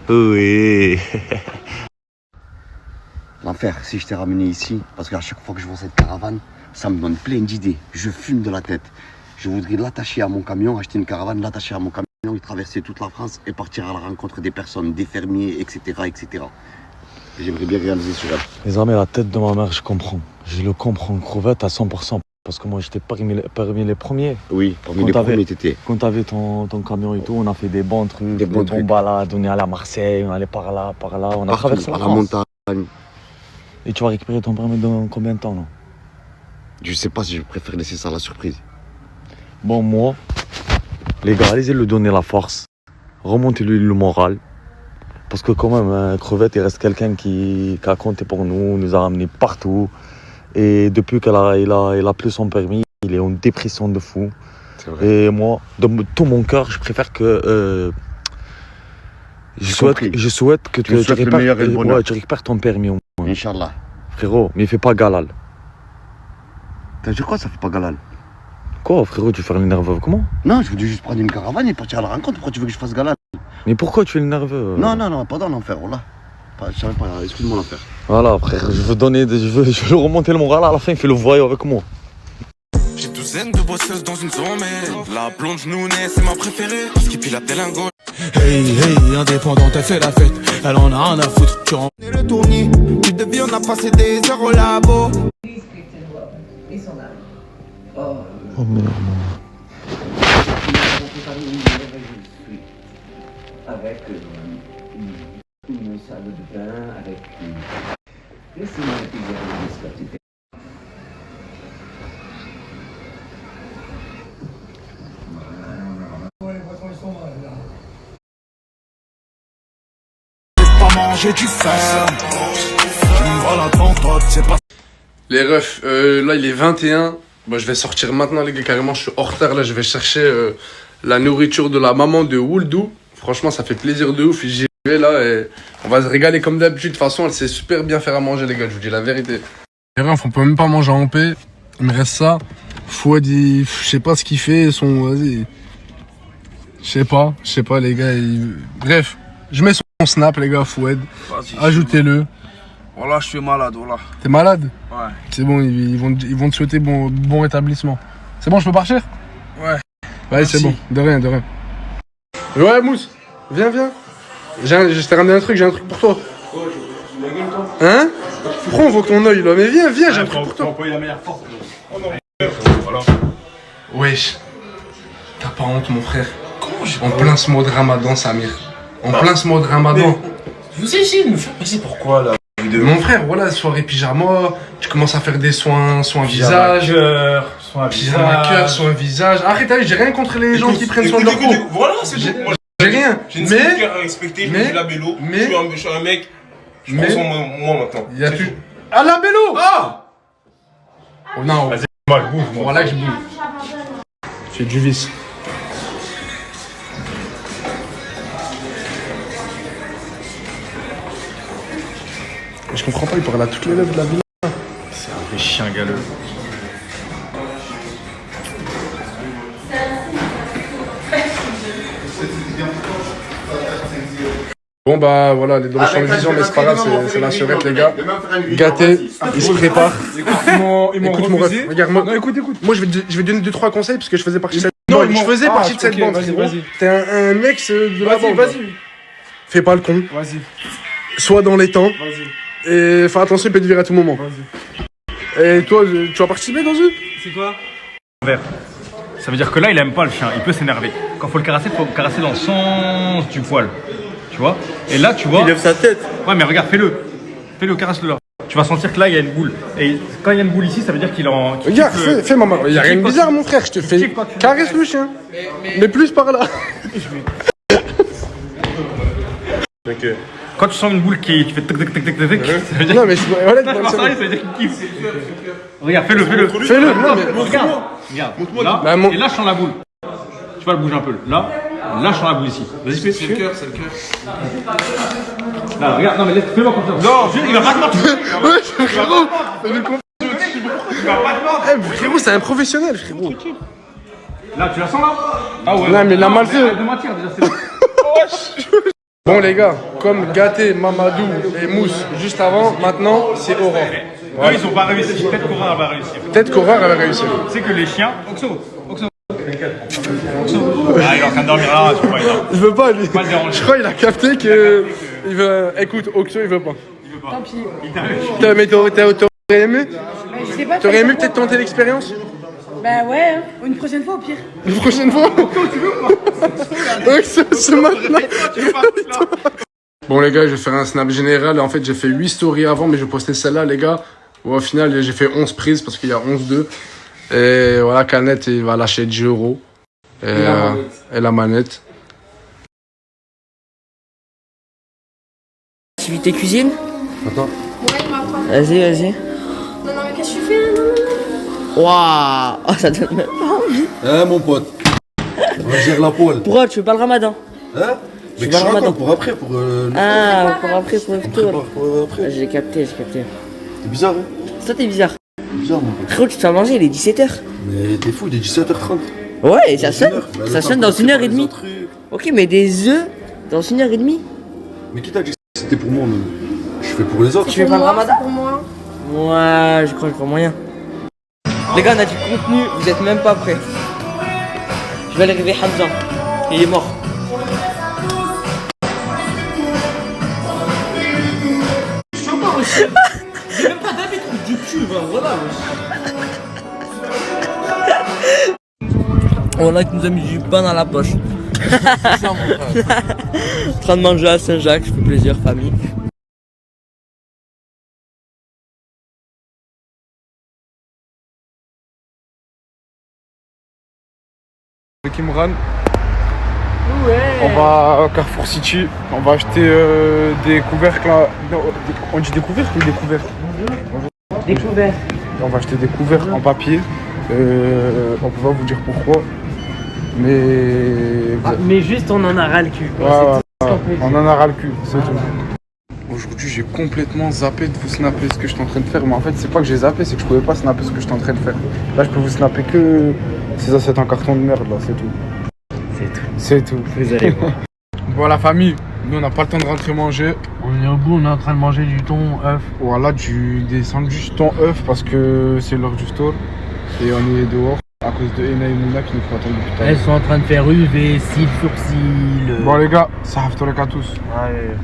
Oui. L'enfer, si je t'ai ramené ici, parce qu'à chaque fois que je vois cette caravane, ça me donne plein d'idées. Je fume de la tête. Je voudrais l'attacher à mon camion, acheter une caravane, l'attacher à mon camion et traverser toute la France et partir à la rencontre des personnes, des fermiers, etc. etc. J'aimerais bien réaliser sur elle. Les amis, la tête de ma mère, je comprends. Je le comprends, crevette à 100%. Parce que moi, j'étais parmi les premiers. Oui, parmi les premiers, t'étais. Quand t'avais ton camion et tout, on a fait des bons trucs, des bons balades. On est allé à Marseille, on est allé par là. On a traversé la montagne. Et tu vas récupérer ton permis dans combien de temps, non? Je sais pas si je préfère laisser ça à la surprise. Bon, moi, les gars, allez-y lui donner la force. Remontez-lui le moral. Parce que quand même, Crevette, il reste quelqu'un qui a compté pour nous, nous a ramenés partout. Et depuis qu'il a plus son permis, il est en dépression de fou. Et moi, de tout mon cœur, je préfère que... je souhaite que tu récupères ton permis au moins. Inch'Allah. Frérot, mais fais pas galal. T'as dit quoi, ça fait pas galal? Quoi, frérot, tu veux faire le nerveux? Comment? Non, je voulais juste prendre une caravane et partir à la rencontre. Pourquoi tu veux que je fasse galal? Mais pourquoi tu es le nerveux? Non, pas dans l'enfer, voilà. Je savais pas, excuse-moi l'enfer. Voilà, frère, je veux remonter le moral à la fin, fais le voyou avec moi. J'ai douzaine de bosseuses dans une zone, mais la blonde genounée, c'est ma préférée. Qui pile la délingo. Hey, hey, indépendante, elle fait la fête. Elle en a rien à foutre. Tu rentres le tournis. Tu deviens, on a passé des heures au labo. Oh merde. Avec une salle de bain, avec une... Laissez-moi examiner ce petit... Manger du fer. Tu me vois là devant toi, tu sais pas. Les refs, là il est 21. Bon, je vais sortir maintenant les gars, carrément je suis hors retard là. Je vais chercher la nourriture de la maman de Wouldou. Franchement ça fait plaisir de ouf. J'y vais là et on va se régaler comme d'habitude. De toute façon elle sait super bien faire à manger les gars, je vous dis la vérité. Les refs, on peut même pas manger en paix. Il me reste ça. Fouad, je sais pas ce qu'il fait. Vas-y. Je sais pas les gars. Bref, je mets son snap les gars, Fouad. Ajoutez-le. Voilà, je suis malade, voilà. T'es malade? Ouais. C'est bon, ils vont te souhaiter bon rétablissement. C'est bon, je peux partir? Ouais. Ouais, c'est bon, de rien. Ouais, Mousse, viens. Je t'ai ramené un truc, j'ai un truc pour toi. Hein? Pourquoi on voit ton œil là? Mais viens, j'ai un truc pour toi. Wesh. T'as pas honte, mon frère? En plein ce mois de Ramadan, Samir. En plein ce mois de Ramadan. Vous essayez de me faire passer pourquoi là? Mon frère, voilà, soirée pyjama, tu commences à faire des soins visage, pyjama cœur, soins visage. Arrête, allez, j'ai rien contre les gens qui prennent soin de leur peau. Voilà, c'est tout. J'ai rien. J'ai une cœur à respecter, je me dis la bélo. Je suis un mec, je prends soin de moi maintenant. Il y a plus. Ah, la bélo! Ah! Oh non, vas-y, moi je bouge. Voilà que je bouge. J'ai du vice. Je comprends pas, il parle à toutes les lèvres de la ville. C'est un vrai chien galeux. Bon bah voilà, les dans champ de vision, mais c'est pas grave, c'est la surette les gars. Gâté, il se prépare. Écoute mon ref, regarde moi. Écoute. Moi je vais donner 2-3 conseils parce que je faisais partie de cette bande. Je faisais partie de cette bande. T'es un ex de la bande. Vas-y. Fais pas le con. Vas-y. Sois dans les temps. Vas-y. Et fais attention, il peut te virer à tout moment. Et toi, tu vas participer dans eux? C'est quoi? Vert. Ça veut dire que là, il aime pas le chien, il peut s'énerver. Quand faut le caresser dans le sens du poil. Tu vois? Et là, tu vois. Il lève sa tête. Ouais, mais regarde, fais-le. Fais-le, caresse-le là. Tu vas sentir que là, il y a une boule. Et quand il y a une boule ici, ça veut dire qu'il en. Regarde, fais maman. Il y a rien de bizarre, mon frère, je te fais. Caresse le chien. Mais plus par là. Ok. Quand tu sens une boule qui fait tic tic tic tic tic, ça veut dire. Non, mais je voilà, ça veut dire qu'il kiffe. Regarde, fais-le. Fais-le, non, mais. Regarde. Là, et là, je sens la boule. Tu vas le bouger un peu. Là, je sens la boule ici. Vas-y, fais. C'est le cœur. Là, regarde, non, mais fais-moi confiance. Non, il va pas te mentir. Ouais, frérot. Il va pas te mentir. Frérot, c'est un professionnel, frérot. Là, tu la sens là? Ah ouais. Non, mais il a mal fait. De mentir, déjà, c'est bon. Bon les gars, comme Gâté, Mamadou et Mousse juste avant, maintenant c'est Aurore. Eux ils ont pas réussi, peut-être qu'Aurore va réussir. Peut-être qu'Aurore elle va réussir. Tu sais que les chiens... Oxo. Ah il est en train de dormir là, je sais pas. Il veut pas lui. Je crois qu'il a capté que... Il veut... Écoute, Oxo il veut pas. Tant pis. Mais t'aurais aimé? Je sais pas. T'aurais aimé peut-être tenter l'expérience? Bah ouais, hein. Une prochaine fois au pire. Une prochaine fois? Tu veux ou pas? Ce matin. Bon les gars, je vais faire un snap général. En fait, j'ai fait 8 stories avant, mais je postais celle-là, les gars. Bon, au final, j'ai fait 11 prises parce qu'il y a 11-2. Et voilà, Canette, il va lâcher 10 €. Et la manette. Activité cuisine? Attends. Ouais, il m'apprend. Vas-y. Non, mais qu'est-ce que tu fais là? Waouh, oh, ça donne même pas envie. Hein, mon pote? On va gérer la poêle. Pourquoi tu veux pas le ramadan? Hein? Mais que je raconte pour après, pour pour après. J'ai capté. T'es bizarre, hein? Toi, t'es bizarre. Bizarre, mon pote. Frérot, tu te fais manger, il est 17h. Mais t'es fou, il est 17h30. Ouais, ça sonne. Ça sonne dans 1h30. Ok, mais des œufs dans 1h30. Mais qui t'a dit que c'était pour moi, je fais pour les autres. Tu fais pas le ramadan? Pour moi. Ouais, je crois moyen. Les gars, on a du contenu, vous êtes même pas prêts. Je vais aller réveiller Hamza. Il est mort. Je suis pas aussi. J'ai même pas d'avis de du cul, voilà. Voilà qui nous a mis du pain dans la poche. En train de manger à Saint-Jacques, ça fait plaisir, famille. Avec Imran, Ouais. on va à Carrefour City, on va acheter des couvercles là. Non, on dit des couvercles ou des couvercles? Des couverts. On va acheter des couvercles en papier. On peut pas vous dire pourquoi. Mais juste on en a ras le cul. On en a ras le cul, c'est tout. Aujourd'hui j'ai complètement zappé de vous snapper ce que j'étais en train de faire, mais en fait c'est pas que j'ai zappé, c'est que je pouvais pas snapper ce que j'étais en train de faire. Là je peux vous snapper que ces assiettes en carton de merde là, c'est tout. C'est tout. Vous allez voir. Bon la famille, nous on n'a pas le temps de rentrer manger. On est au bout, on est en train de manger du thon, œuf. Voilà, des sandwichs thon œuf parce que c'est l'heure du store et on est dehors. À cause de Ena et Mouna qui nous font attendre depuis tout à l'heure. Elles sont en train de faire UV, cils sur cils. Bon les gars, ça arrive tous les cas tous. Ouais.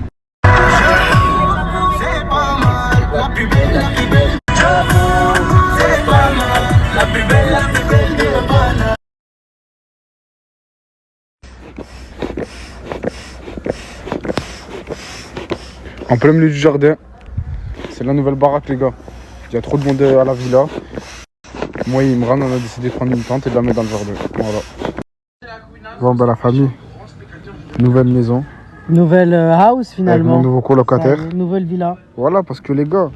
C'est pas mal, la plus belle, la plus belle. J'avoue, c'est pas mal, la plus belle de Havana. En plein milieu du jardin, c'est la nouvelle baraque les gars. Il y a trop de monde à la villa. Moi et Imran, on a décidé de prendre une tente et de la mettre dans le jardin. Voilà. Bon bah la famille, nouvelle maison. Nouvelle house finalement. Avec mon nouveau colocataire. Nouvelle villa. Voilà, parce que les gars,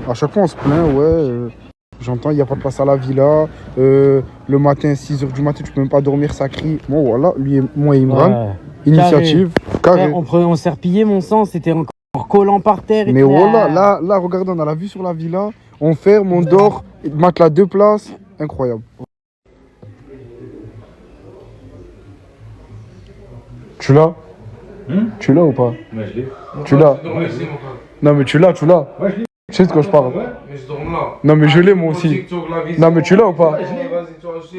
à chaque fois on se plaint, j'entends, il n'y a pas de place à la villa. Le matin, 6h du matin, tu peux même pas dormir, ça crie. Bon voilà, moi et Imran, Ouais. initiative, carré. On s'est replié, mon sang, c'était encore collant par terre. Et Mais tout. voilà, là, regarde, on a la vue sur la villa, on ferme, on dort, matelas 2 places, incroyable. Tu l'as Tu l'as ou pas? Ouais, je l'ai. Tu l'as? Non mais tu l'as. Ouais, je l'ai. Tu sais de quoi je parle? Ouais, mais je dors là. Non mais je l'ai moi aussi. Non mais tu l'as ou pas?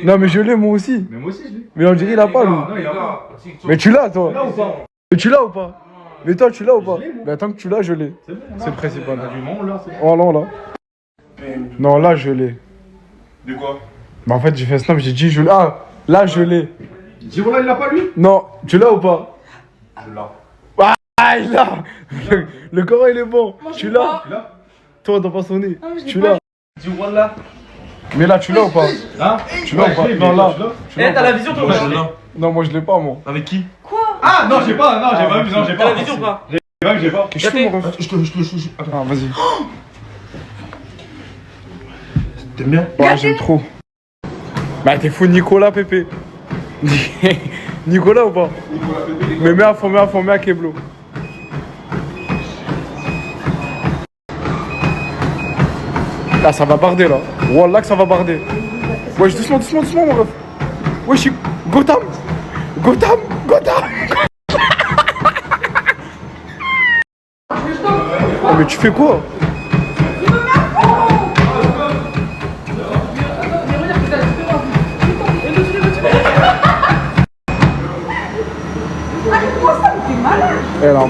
Non mais je l'ai moi aussi. Mais moi aussi, je l'ai. Mais on dirait il a pas lui. Non, il a pas. Mais tu l'as toi? Tu l'as ou pas? Mais tu l'as ou pas? Mais toi tu l'as ou pas? Je l'ai, moi. Mais tant que tu l'as, je l'ai. C'est bon, C'est le principal. on l'a, c'est bon. Oh non là. Non là je l'ai. De quoi? Bah en fait j'ai fait un snap, j'ai dit je l'ai. Ah là je l'ai. Dis voilà, il l'a pas lui? Non, tu l'as ou pas? Je l'ai. Ah il l'a. Le corps il est bon. Tu l'as? Toi t'as pas sonné. Tu l'as? Dis voilà. Mais là tu l'as ou pas? Hein? Tu l'as ou pas? Non là. Eh, t'as la vision toi? Non moi je l'ai pas moi. Avec qui? Quoi? Ah non, j'ai pas, non, j'ai pas vu, non, j'ai pas. T'as la vision ou pas? J'ai pas. Qu'est-ce que tu fais mon ref? Ah vas-y. T'aimes bien? Ouais j'aime trop. Bah t'es fou Nicolas Pépé. Nicolas ou pas? Mais mets à fond, mets à Keblo. Là ça va barder là. Wallah que ça va barder. Wesh doucement mon ref. Wesh Gotham. Oh mais tu fais quoi? Eh là.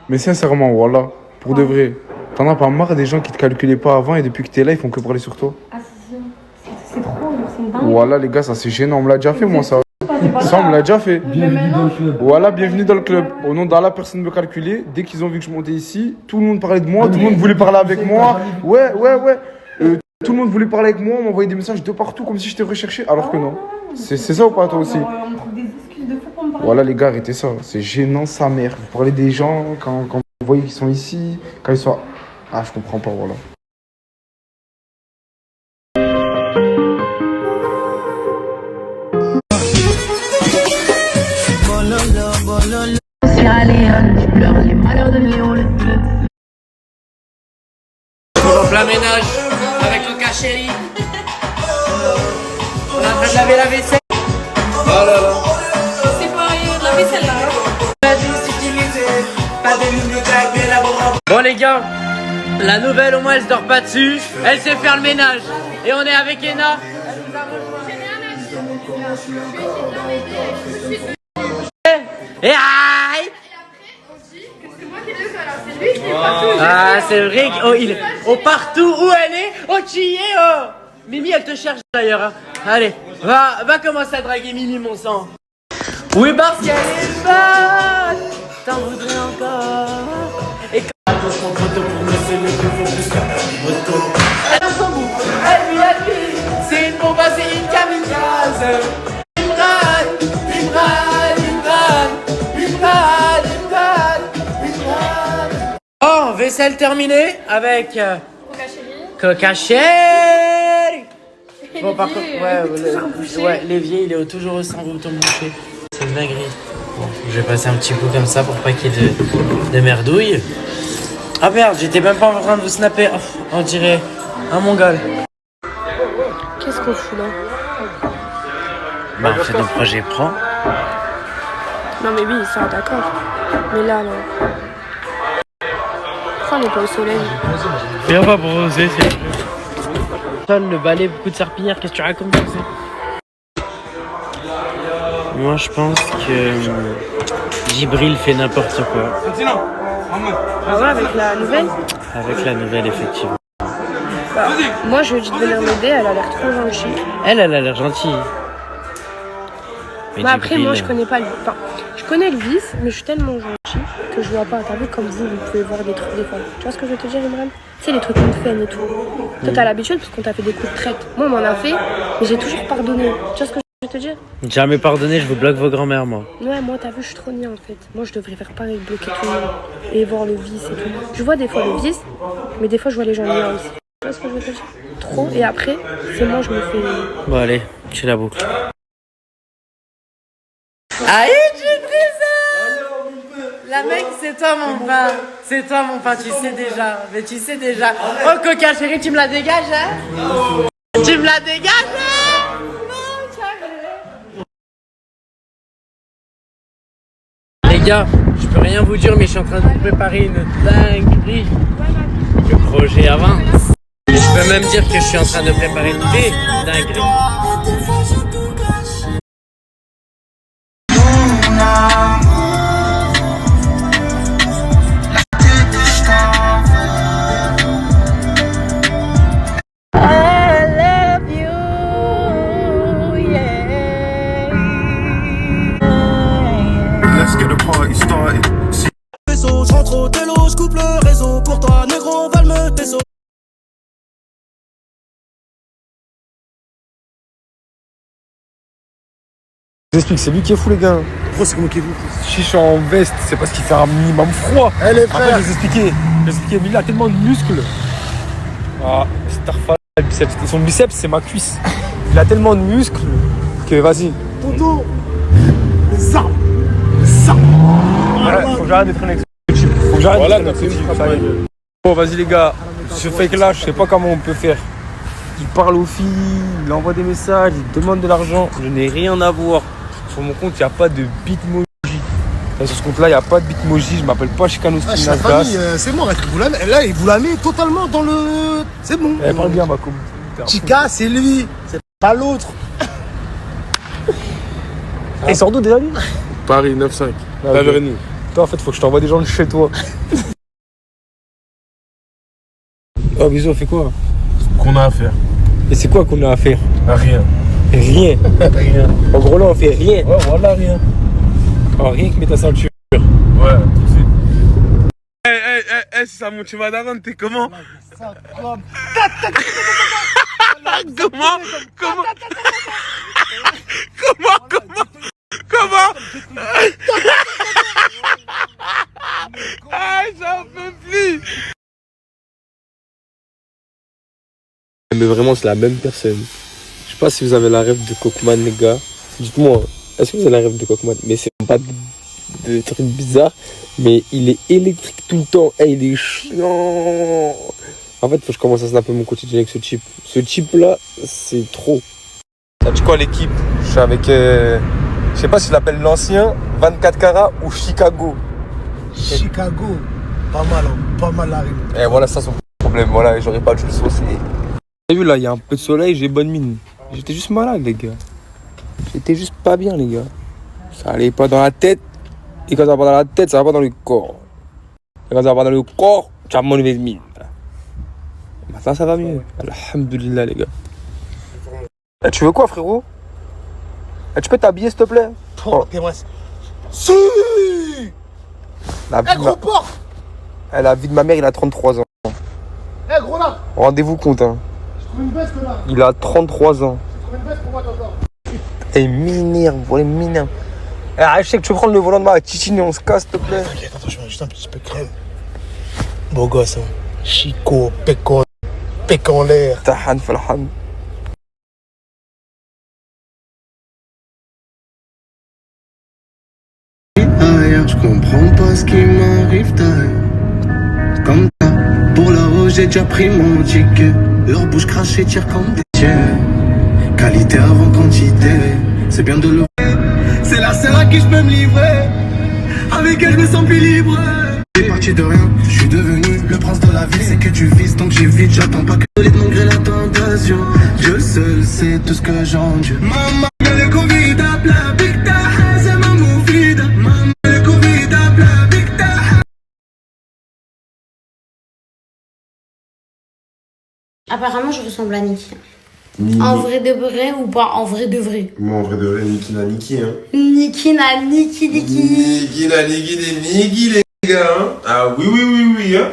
Mais sincèrement, voilà, pour de vrai, t'en as pas marre des gens qui te calculaient pas avant et depuis que t'es là, ils font que parler sur toi? Ah, c'est trop, c'est une dingue. Voilà, les gars, ça c'est gênant, on me l'a déjà fait, moi, ça. Ça, on me l'a déjà fait. Bienvenue dans le club. Voilà, bienvenue dans le club. Au nom d'Allah, personne ne me calculait. Dès qu'ils ont vu que je montais ici, tout le monde parlait de moi, tout le monde voulait parler avec moi. Ouais. Tout le monde voulait parler avec moi, m'envoyer des messages de partout comme si j'étais recherché, alors que non. C'est ça ou pas, toi aussi? On me trouve des excuses de fou pour me parler. Voilà, les gars, arrêtez ça. C'est gênant, sa mère. Vous parlez des gens quand vous voyez qu'ils sont ici, quand ils sont. Ah, je comprends pas, voilà. On plein ménage avec le cachéri. On est en train de laver la vaisselle. Oh là là. C'est pas de la vaisselle là. Bon les gars, la nouvelle au moins elle se dort pas dessus. Elle sait faire le ménage. Et on est avec Ena. Et aïe. Ah, c'est vrai que oh, il est oh, partout où elle est, oh tu y es, oh Mimi elle te cherche d'ailleurs, hein. Allez, va commencer à draguer Mimi mon sang. Oui parce qu'elle est bonne, t'en voudrais encore. Et quand mon photo pour me c'est le plus faux photo. Elle a son bout, elle lui a dit, c'est une bombe, c'est une kamikaze. Oh, vaisselle terminée avec Coca Chéri. Bon, par contre, l'évier il est toujours au sang bouton bouché. C'est une dinguerie. Bon, je vais passer un petit coup comme ça pour pas qu'il y ait de merdouille. Ah merde, j'étais même pas en train de vous snapper. Oh, on dirait un mongol. Qu'est-ce qu'on fout là? Bah, on fait nos projets pro. Non mais oui, ça d'accord. Mais là, non. Pourquoi on n'est pas au soleil? Viens pas bronzer, c'est le balai, beaucoup de serpillière, qu'est-ce que tu racontes ça? Moi je pense que Djibril fait n'importe quoi. Ah ouais, avec la nouvelle? Avec la nouvelle, effectivement. Bah, moi je lui ai dit de venir m'aider, elle a l'air trop gentille. Elle a l'air gentille. Mais Bah après Djibril, moi je connais pas le... Enfin, je connais le vice, mais je suis tellement gentille que je vois pas. T'as vu comme vous pouvez voir des trucs des fois. Tu vois ce que je veux te dire, Imran? Tu sais les trucs qu'on te fait et tout. Toi t'as l'habitude parce qu'on t'a fait des coups de traite. Moi on m'en a fait, mais j'ai toujours pardonné. Tu vois ce que je veux te dire? Jamais pardonné, je vous bloque vos grands-mères, moi. Ouais, moi t'as vu, je suis trop nia en fait. Moi je devrais faire pareil, bloquer tout le monde et voir le vice et tout. Je vois des fois le vice, mais des fois je vois les gens nia aussi. Tu vois ce que je veux te dire? Trop, et après, c'est moi je me fais... Bon allez, tu la boucle. Aïe, la mec, c'est toi mon pain. C'est toi mon pain, tu sais déjà. Mais tu sais déjà. Oh coca chérie, tu me la dégages, hein? Tu me la dégages, hein? Les gars, je peux rien vous dire, mais je suis en train de préparer une dinguerie. Le projet avance. Et je peux même dire que je suis en train de préparer des dingueries. Let's get the party started. Je rentre au télo, je coupe le réseau. Pour toi, négro, valme tes sauts. Je vous explique, c'est lui qui est fou les gars. Pourquoi c'est comment qui est fou? Si je suis en veste, c'est parce qu'il fait un minimum froid. Allez Après je vais vous expliquer, mais il a tellement de muscles. Ah, Starfall, le biceps. Et son biceps c'est ma cuisse. Il a tellement de muscles que vas-y. Tonton, les armes. Ouais, faut que j'arrête d'être un exécutif. Faut que j'arrête d'être un exécutif. Bon vas-y les gars, ce fake là, je sais pas comment on peut faire. Il parle aux filles, il envoie des messages, il demande de l'argent. Je n'ai rien à voir. Sur mon compte, il n'y a pas de bitmoji. Sur ce compte-là, il n'y a pas de bitmoji. Je m'appelle pas Chicano La famille, c'est bon, là, il vous la met totalement dans le... C'est bon. Elle parle bien, Bakoum. Chica, c'est lui, c'est pas l'autre. Il sort d'où déjà lui? Paris 9-5. Toi, en fait, faut que je t'envoie des gens de chez toi. Oh, bisous, on fait quoi? Qu'on a à faire. Et c'est quoi qu'on a à faire? Rien. Rien. Rien. En gros, là, on fait rien. Ouais, voilà, rien. Oh, rien que mettre ta ceinture. Ouais, tout de suite. Hey, c'est ça mon chimadaron, t'es comment? Comment? Ah, j'en peux plus. Mais vraiment, c'est la même personne. Je sais pas si vous avez la rêve de Cockman, les gars. Dites-moi, est-ce que vous avez la rêve de Cockman? Mais c'est pas de trucs bizarres. Mais il est électrique tout le temps. Et il est chiant. En fait, faut que je commence à snapper mon quotidien avec ce type. Ce type-là, c'est trop. Ça dit quoi, l'équipe? Je suis avec... je sais pas si je l'appelle l'ancien, 24 carats ou Chicago. Chicago, pas mal, hein, pas mal la rime. Et voilà, ça, son problème. Voilà, j'aurais pas dû le saucer. Vous avez vu là, il y a un peu de soleil, j'ai bonne mine. J'étais juste malade les gars. J'étais juste pas bien les gars. Ça allait pas dans la tête. Et quand ça va pas dans la tête, ça va pas dans le corps. Et quand ça va pas dans le corps, tu as mauvaise mine. Maintenant ça va mieux. Alhamdulillah les gars. Eh, tu veux quoi frérot? Eh, tu peux t'habiller s'il te plaît? Oh, t'aimerais... Si la vie de ma mère, il a 33 ans. Eh gros là, Rendez-vous compte hein. trouve une veste là. Il a 33 ans. Trouve une veste pour moi t'entends. Et mineur, voilà mineur. Eh, je sais que tu veux prendre le volant de ma titine et on se casse s'il te plaît. T'inquiète, attends, je mets juste un petit peu de crème. Beau gosse hein. Chico, pec en l'air. Tahan falhan. Je comprends pas ce qui m'arrive d'ailleurs. Comme ça, pour l'euro j'ai déjà pris mon ticket. Leur bouche crachée tire comme des tiers. Qualité avant quantité, c'est bien de le... C'est la seule à qui je peux me livrer. Avec elle je me sens plus libre. J'ai parti de rien, je suis devenu le prince de la ville. C'est que tu vises donc j'évite, j'attends pas que malgré la tentation. Dieu seul sait tout ce que j'endure. Maman, le Covid a plein big ta, c'est ma mouvida. Maman, le Covid a plein big ta. Apparemment, je ressemble à Niki. En vrai de vrai ou pas en vrai de vrai? Moi, en vrai de vrai, Niki na Niki, hein. Niki na Niki. Niki na Niki des Niki, les gars, hein. Ah oui, hein.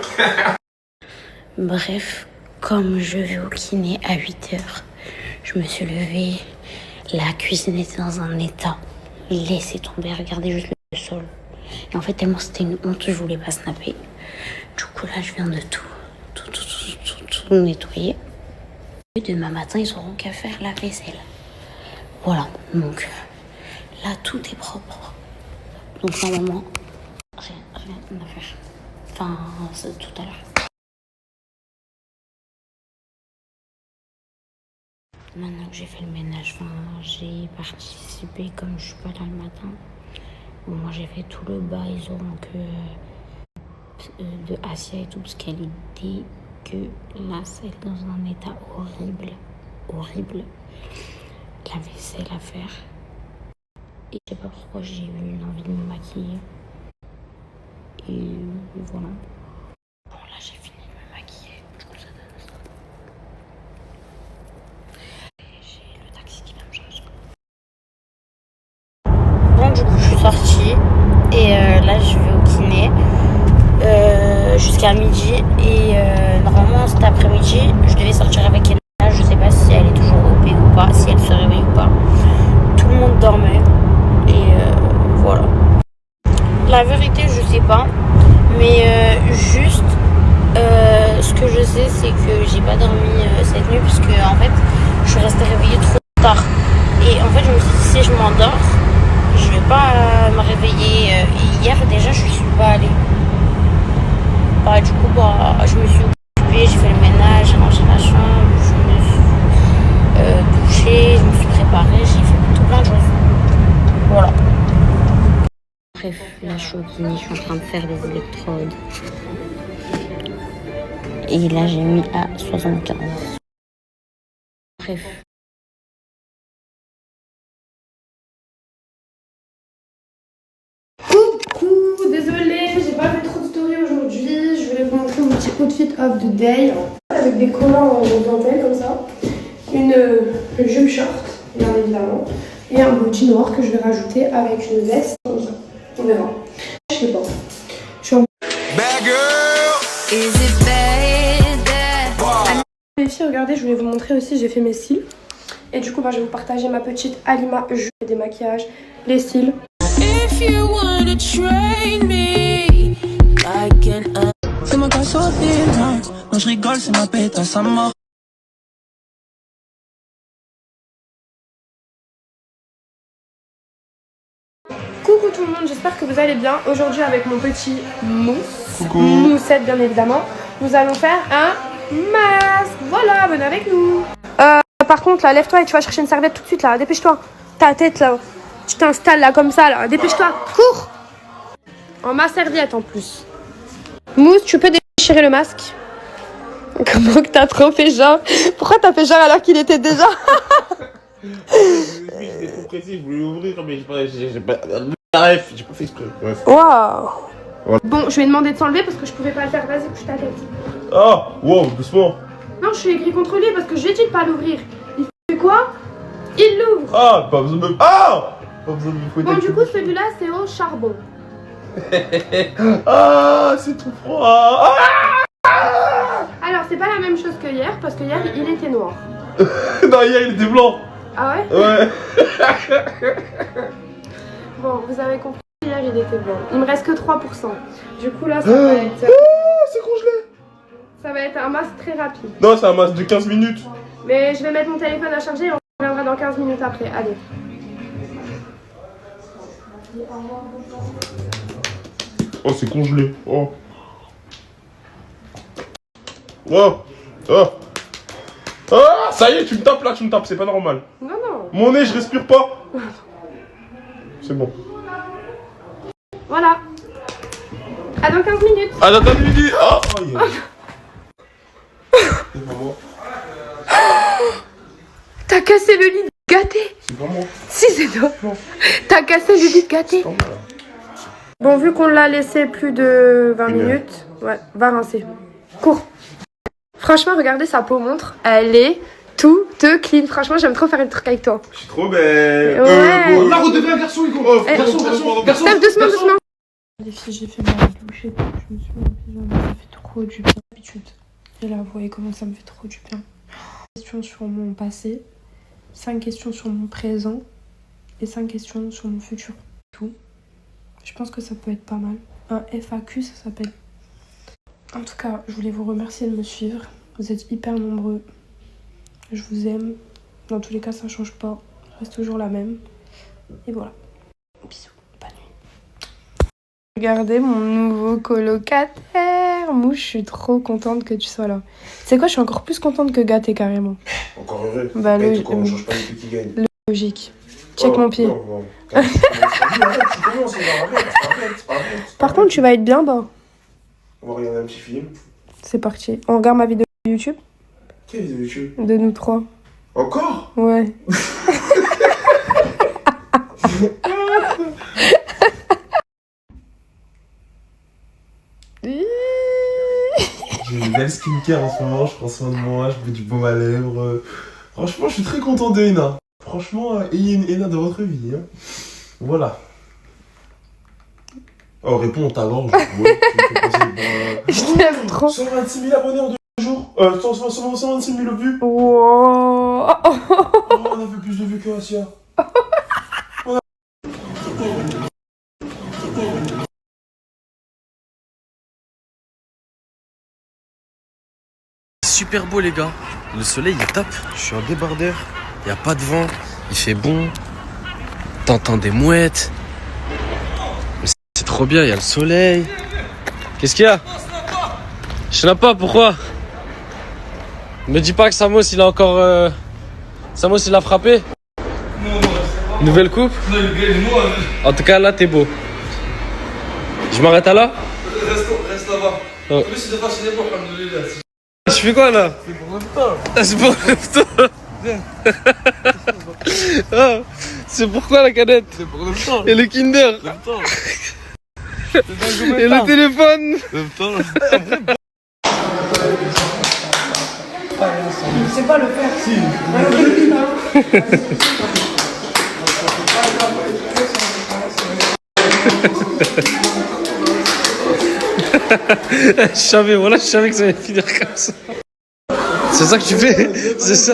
Bref, comme je vais au kiné à 8h, je me suis levée. La cuisine était dans un état. Laissez tomber, regardez juste le sol. Et en fait, tellement c'était une honte, je voulais pas snapper. Du coup, là, je viens de tout nettoyer. Et demain matin, ils auront qu'à faire la vaisselle. Voilà, donc là, tout est propre. Donc normalement, rien à faire. Enfin, c'est tout à l'heure. Maintenant que j'ai fait le ménage, j'ai participé comme je suis pas là le matin. Bon, moi j'ai fait tout le bas, ils auront que de Asia et tout, parce qu'elle est dégueulasse, elle est dans un état horrible. La vaisselle à faire. Et je sais pas pourquoi j'ai eu une envie de me maquiller. Et voilà. Bon là j'ai fini de me maquiller, du coup ça donne ça. J'ai le taxi qui vient me chercher. Bon, du coup, je suis sortie et là, je vais au kiné jusqu'à midi. Et normalement, cet après-midi, je devais sortir avec Ena. Je sais pas si elle est toujours OP ou pas, si elle se réveille ou pas. Tout le monde dormait et voilà. La vérité, je sais pas, mais juste ce que je sais, c'est que j'ai pas dormi cette nuit parce que en fait, je suis restée réveillée trop tard. Et en fait, je me suis dit, si je m'endors, je vais pas me réveiller. Hier, déjà, je suis pas allée. Du coup, je me suis occupée, j'ai fait le ménage, j'ai rangé la chambre, je me suis douchée, je me suis préparée, j'ai fait tout plein de choses. Voilà. Bref, là, je suis au kiné, je suis en train de faire des électrodes. Et là, j'ai mis à 75. Bref. Coucou, désolée, j'ai pas fait trop de story aujourd'hui. Je voulais vous montrer mon petit outfit of the day. Avec des collants en dentelle comme ça. Une jupe short, bien évidemment. Et un body noir que je vais rajouter avec une veste comme ça. On verra. Je sais pas. Je suis en... Les filles, regardez, je voulais vous montrer aussi, j'ai fait mes cils. Et du coup, je vais vous partager ma petite Alima jus de démaquillage, les cils. C'est mon cas sur quand je rigole, c'est ma pétasse à mort. Coucou tout le monde, j'espère que vous allez bien. Aujourd'hui avec mon petit mousse, moussette bien évidemment, nous allons faire un masque. Voilà, venez avec nous. Par contre là, lève-toi et tu vas chercher une serviette tout de suite là, dépêche-toi. Ta tête là, tu t'installes là comme ça là, dépêche-toi, cours. En ma serviette en plus. Mousse, tu peux déchirer le masque. Comment que t'as trop fait genre? Pourquoi t'as fait genre alors qu'il était déjà? J'étais trop précis, je voulais l'ouvrir, mais j'ai pas fait exprès. Waouh. Bon, je vais demander de s'enlever parce que je pouvais pas le faire. Vas-y, couche ta tête. Ah, wow, doucement. Non, je suis écrit contre lui parce que je lui ai dit de pas l'ouvrir. Il fait quoi? Il l'ouvre. Ah, pas besoin de me... Ah, pas besoin de me fouetter. Bon, du coup, celui-là, c'est au charbon. Ah, c'est trop froid. Alors, c'est pas la même chose que hier parce que hier, il était noir. Non, hier, il était blanc. Ah ouais? Ouais. Bon, vous avez compris, hier, il était blanc. Il me reste que 3%. Du coup, là, ça va être... c'est congelé. Ça va être un masque très rapide. Non, c'est un masque de 15 minutes. Mais je vais mettre mon téléphone à charger et on reviendra dans 15 minutes après. Allez. Oh, c'est congelé. Oh. Oh. Oh. Ah, ça y est, tu me tapes là, tu me tapes, c'est pas normal. Non, non. Mon nez, je respire pas. C'est bon. Voilà. À dans 15 minutes. Ah, dans 15 minutes. Oh, yeah. C'est pas moi. T'as cassé le lit de gâté. C'est pas moi. Si, c'est toi. Bon. T'as cassé le lit de gâté. Bon, vu qu'on l'a laissé plus de 20 minutes, ouais, va rincer. Cours. Franchement, regardez sa peau montre. Elle est toute clean. Franchement, j'aime trop faire des trucs avec toi. Je suis trop belle. Ouais. Bon, là, redevient un garçon, Hugo. Oh, garçon. Steph, doucement, doucement. Les filles, j'ai fait ma douche et tout. Je me suis mis en pyjama. Ça fait trop du bien d'habitude. Et là, vous voyez comment ça me fait trop du bien. 5 questions sur mon passé, 5 questions sur mon présent et 5 questions sur mon futur. Tout. Je pense que ça peut être pas mal. Un FAQ, ça s'appelle. En tout cas, je voulais vous remercier de me suivre. Vous êtes hyper nombreux. Je vous aime. Dans tous les cas, ça change pas. Je reste toujours la même. Et voilà. Bisous. Bonne nuit. Regardez mon nouveau colocataire. Mouche, je suis trop contente que tu sois là. C'est quoi, je suis encore plus contente que gâtée carrément. Encore heureux. Bah, mais on change pas les trucs qui gagnent. Logique. Check mon pied. Non. Par contre, tu vas être bien bas. On va regarder un petit film. C'est parti. On regarde ma vidéo YouTube Quelle vidéo YouTube? de nous trois. Encore? Ouais. J'ai une belle skincare en ce moment, je prends soin de moi, je mets du baume à lèvres. Franchement, je suis très content de Ena. Franchement, ayez une Ena dans votre vie. Hein. Voilà. Oh, réponds, ta gorge. Ouais, Je t'aime trop. 126 000 abonnés en 2 jours. 126 000 vues. Wow. Oh, on a fait plus de vues que Asia. Super beau les gars, le soleil il tape, je suis en débardeur, il n'y a pas de vent, il fait bon, t'entends des mouettes, c'est trop bien, il y a le soleil. Qu'est-ce qu'il y a? Je sais pas pourquoi. Me dis pas que Samos il a encore... Samos il a frappé. Nouvelle coupe. En tout cas là t'es beau. Je m'arrête à là? Reste là-bas. Oh. C'est de fasciner pour alhamdoulilah. Tu fais quoi là? C'est pour le temps. Ah, c'est pour le temps. Ah, c'est pourquoi la canette? C'est pour le temps. Et le Kinder? Le temps. Et le téléphone? Le temps. Je sais pas le faire. Si. Je savais que ça allait finir comme ça. C'est ça que tu fais? C'est ça?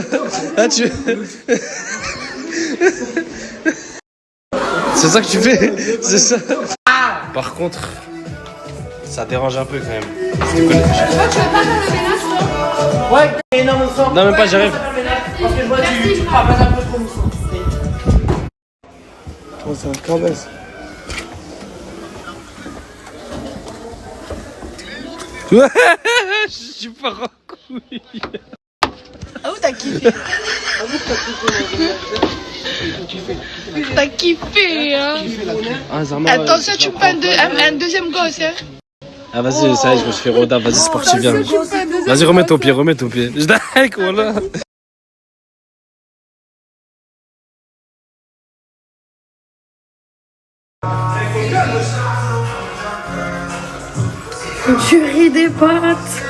Ah, tu... C'est ça que tu fais? C'est ça? Par contre, ça dérange un peu quand même. Je te connais. Tu veux pas faire le ménage, toi? Ouais, énorme sang. Non, même pas, j'arrive. Parce que je vois tu travailles un peu trop mon sang. Oh, c'est un carnasse. Ouais, je suis pas en couille. Ah où t'as kiffé? T'as kiffé, hein? Attention, tu me prends un deuxième gosse, hein? Ah vas-y, ça y est, je me suis fait roda, vas-y sportif, viens. Vas-y, remets ton pied. Je t'arrête, voilà. Tu ris des pâtes.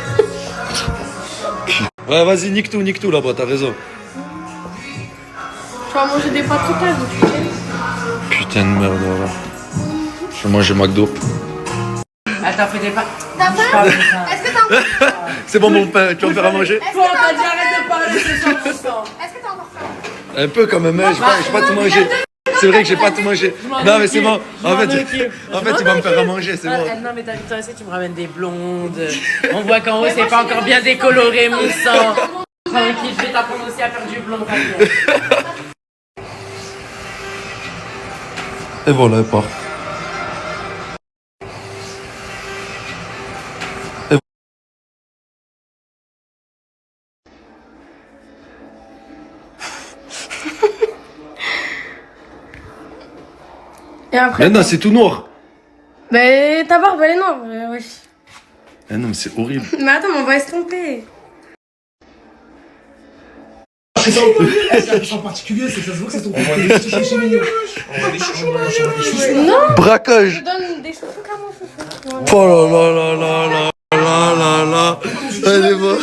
Ouais, vas-y, nique tout là-bas, t'as raison. Tu vas manger des pâtes toute ta vie, tu sais. Putain de merde, voilà. Je vais manger McDo. Elle t'a fait des pâtes. T'as faim? Est-ce que t'as C'est bon, mon pain, tu vas me faire à manger? Toi, t'as dit arrête de parler, c'est 100%. Est-ce que t'as encore faim? Un peu quand même, hein, j'ai pas tout mangé. C'est vrai que j'ai pas tout mangé. Non, mais c'est bon. En fait, il va me faire à manger, c'est bon. Non, mais t'as vu, toi aussi, tu me ramènes des blondes. On voit qu'en haut, c'est pas encore bien décoloré, mon sang. Tranquille, je vais t'apprendre aussi à faire du blond. Et voilà, elle part. Et après. Mais non, c'est tout noir. Mais ta barbe, elle est noire, wesh. Ah non, mais c'est horrible. Mais attends, mais on va estomper. C'est en particulier, c'est que ça se voit que c'est ton copain. On va des chouchous mignons. On va des chouchous. Non. Braquage. Je donne des chouchous comme mon chouchou. Oh là là là là là là là là. Allez, bon.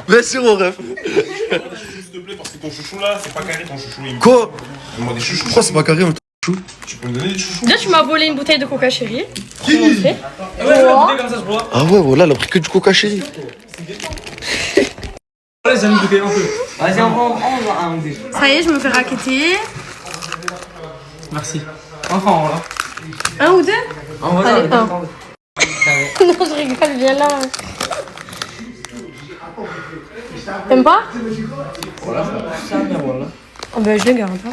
Bien sûr, mon rêve. S'il te plaît, parce que ton chouchou là, c'est pas carré ton chouchou. Quoi? Donne-moi des chouchous. Pourquoi c'est pas carré, mon chouchou? Tu peux me donner des chouchous? Déjà, tu m'as volé une bouteille de coca chérie. Qui? Ouais, comme ça, je bois. Ah ouais, voilà, elle a pris que du coca chéri. Allez, ça nous goûter un peu. Vas-y, on va un ou deux. Ça y est, je me fais raqueter. Merci. Enfin, on va. Un ou deux? Allez, un. Non, je rigole, viens là. T'aimes pas? Voilà, ça bien, voilà. Oh bah je les garde pas.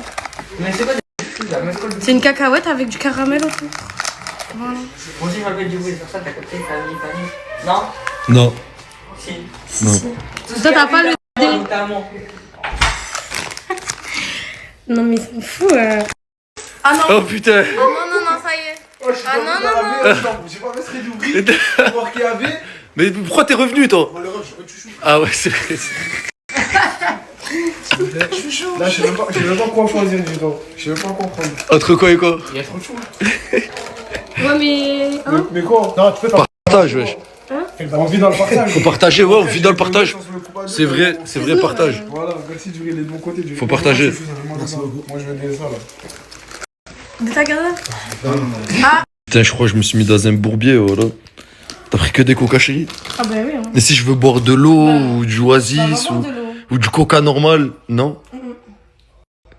Mais c'est quoi C'est une cacahuète avec du caramel autour. Voilà. Moi aussi, je m'appelle du bruit, c'est pour ça que t'as capté famille. Non? Non. Si. Non. Toi, t'as pas le dé. Notamment. Non, mais ils sont fous. Ah non. Oh putain. Ah non, ça y est. Ah non. J'ai pas fait ce d'ouvrir pour voir qu'il y avait. Mais pourquoi t'es revenu, toi? Ah ouais, c'est vrai. Là, je sais même pas quoi choisir du tout. Je sais même pas quoi prendre. Entre quoi et quoi? Il y a trop de choix. Ouais, mais. Hein? Mais quoi? Non, tu peux pas. Partage, wesh. Hein? On vit dans le partage. Faut partager, ouais, on vit dans le partage. C'est vrai partage. Voilà, merci du riz de mon côté. Faut partager. Merci beaucoup. Moi, je vais donner ça là. De ta garde? Ah. Putain, je crois que je me suis mis dans un bourbier, voilà. T'as pris que des coca chéri? Ah bah oui. Hein. Et si je veux boire de l'eau ou du oasis ou du coca normal, non?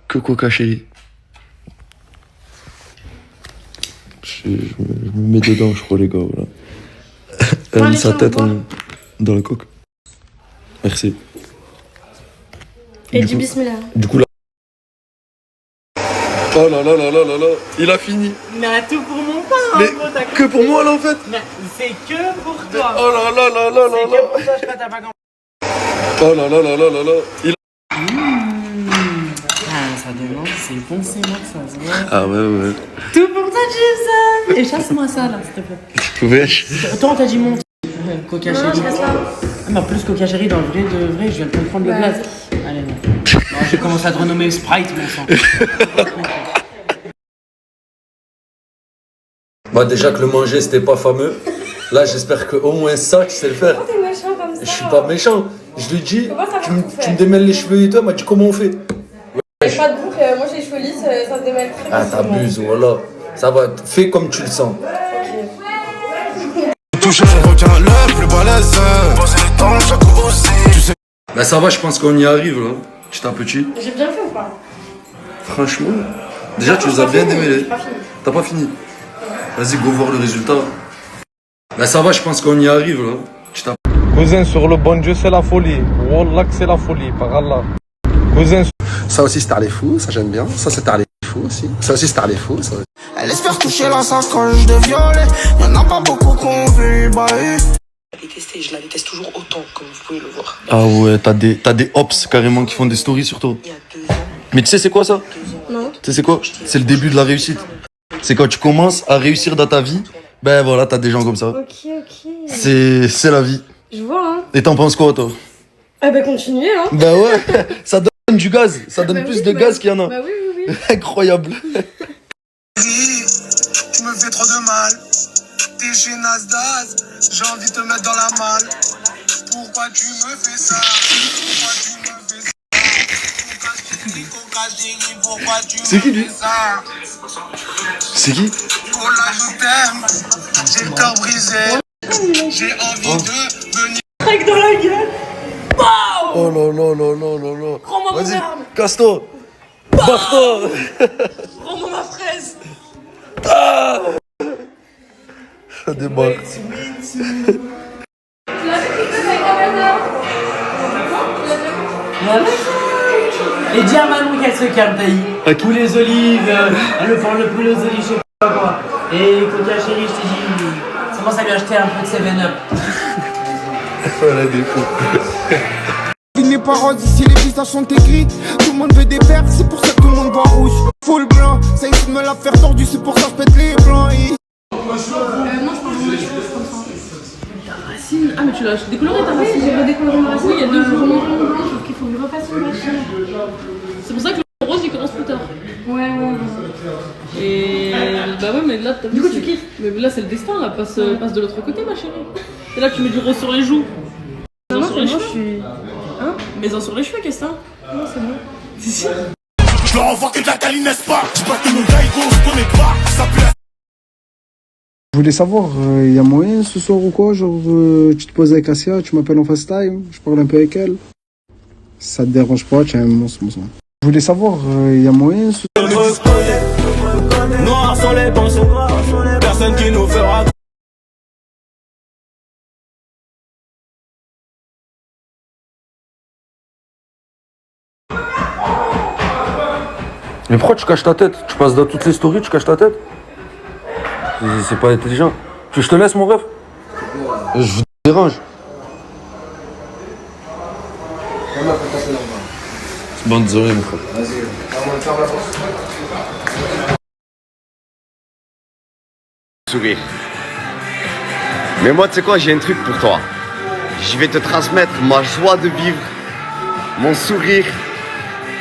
Que coca chéri. Je me mets dedans, je crois, les gars, voilà. Elle a mis sa tête dans la coque. Merci. Et du bismillah. Du coup, là. Oh là là là là là là, il a fini. Mais tout pour mon pain, Mais gros, t'as que pour moi là en fait. Mais c'est que pour toi. Oh là là là là là C'est là. que pour toi, je crois que t'as pas compris. Oh là là là là là là. Il... Ah, ça demande, c'est bon, c'est moi que ça se voit. Ah ouais. Tout pour toi, Jason. Et chasse-moi ça là, s'il te plaît. Wesh. Toi, on t'a dit mon coca Non, chéri. je reste là. Ah, mais en plus, coca chéri, dans le vrai de vrai, je viens de comprendre le Bah, blaze. Allez, non. Non, j'ai commencé à te renommer Sprite, mon sang. Bah déjà que le manger c'était pas fameux. Là j'espère qu'au moins ça tu sais le faire. T'es méchant comme ça. Je suis pas méchant. Je lui dis, Comment ça, tu me démêles les cheveux et toi, il m'a dit comment on fait. J'ai pas de boucle, moi j'ai les cheveux lisses, ça se démêle très Ah facilement. t'abuses, voilà. Ça va, fais comme tu le sens. Touché, retiens le plus balèze. Poser les temps, j'accoupe aussi. Tu sais. Bah ça va, je pense qu'on y arrive là. Petit à petit. J'ai bien fait ou pas? Franchement, déjà tu les as bien démêlés. J'ai pas fini. T'as pas fini. Vas-y, go voir le résultat. Bah ça va, je pense qu'on y arrive là. Petit à Cousin, sur le bon Dieu, c'est la folie. Wallah que c'est la folie, par Allah. Cousin. Ça aussi c'est les fous, ça j'aime bien. Ça c'est les fous aussi. Ça aussi c'est les fous. Ça... Elle espère toucher la sacoche de violet. Y'en a pas beaucoup qu'on veut bailler. Je la déteste toujours autant, comme vous pouvez le voir. Ah ouais, t'as des hops carrément qui font des stories sur toi. Mais tu sais c'est quoi ça? Non. Tu sais c'est quoi? C'est le début de la réussite. C'est quand tu commences à réussir dans ta vie, ben voilà, t'as des gens comme ça. Ok. C'est la vie. Je vois, hein. Et t'en penses quoi toi? Eh ben continuez, hein. Bah ouais, ça donne du gaz, ça donne Bah plus oui, de bah gaz oui. qu'il y en a. Bah oui. Incroyable. Tu me fais trop de mal. T'es chez Nasdaq. J'ai envie de te mettre dans la malle. Pourquoi tu me fais ça? C'est qui lui? C'est qui? Oh là, je t'aime. J'ai le cœur brisé. J'ai envie de venir. Traque dans la gueule. Oh là là là là là là. Prends-moi mon Vas-y, arme. casse-toi. Barre-toi. Prends-moi ma fraise. Ah, ça démarre. Et dis à Manon qu'elle se calme, taille. Poulet aux olives, le poulet aux olives, je sais pas quoi. Et coca chéri, je t'ai dit, commence à lui acheter un peu de 7-Up. Voilà des fous. Il n'est pas rose ici, les visages sont aigris. Tout le monde veut des verres, c'est pour ça que tout le monde voit rouge. Faut cool blanc. Ça essaie de me la faire tordue, c'est pour ça que je pète les blancs. Non, je parle de comme ça. Ta racine. Ah, mais tu l'as décoloré ta racine. J'ai redécoloré ma racine. Oui, il y a 2 jours. Sauf qu'il faut que je refasse une machine. C'est pour ça que le rose il commence plus tard. Ouais. Et bah ouais, mais là, t'as vu. Du coup, tu kiffes. Mais là, c'est le destin, là. Passe de l'autre côté, ma chérie. Et là, tu mets du rose sur les joues. Non, sur les moi, cheveux. je suis. Hein? Mets-en sur les cheveux, qu'est-ce que c'est? Non, c'est bon. C'est sûr. Je leur envoie que de la caline, n'est-ce pas? J'suis pas que nos gars, je connais pas. Ça pue la... Je voulais savoir, y a moyen ce soir ou quoi? Genre, tu te poses avec Asia, tu m'appelles en FaceTime, je parle un peu avec elle. Si ça te dérange pas, tiens, mon son. Je voulais savoir, y a moyen ce soir? Noirs sont les pensées, personne qui nous fera. Mais pourquoi tu caches ta tête? Tu passes dans toutes les stories, tu caches ta tête? C'est pas intelligent. Tu veux que je te laisse mon rêve? Je vous dérange. Bonne soirée mon frère. Sourire. Mais moi, tu sais quoi, j'ai un truc pour toi. Je vais te transmettre ma joie de vivre, mon sourire,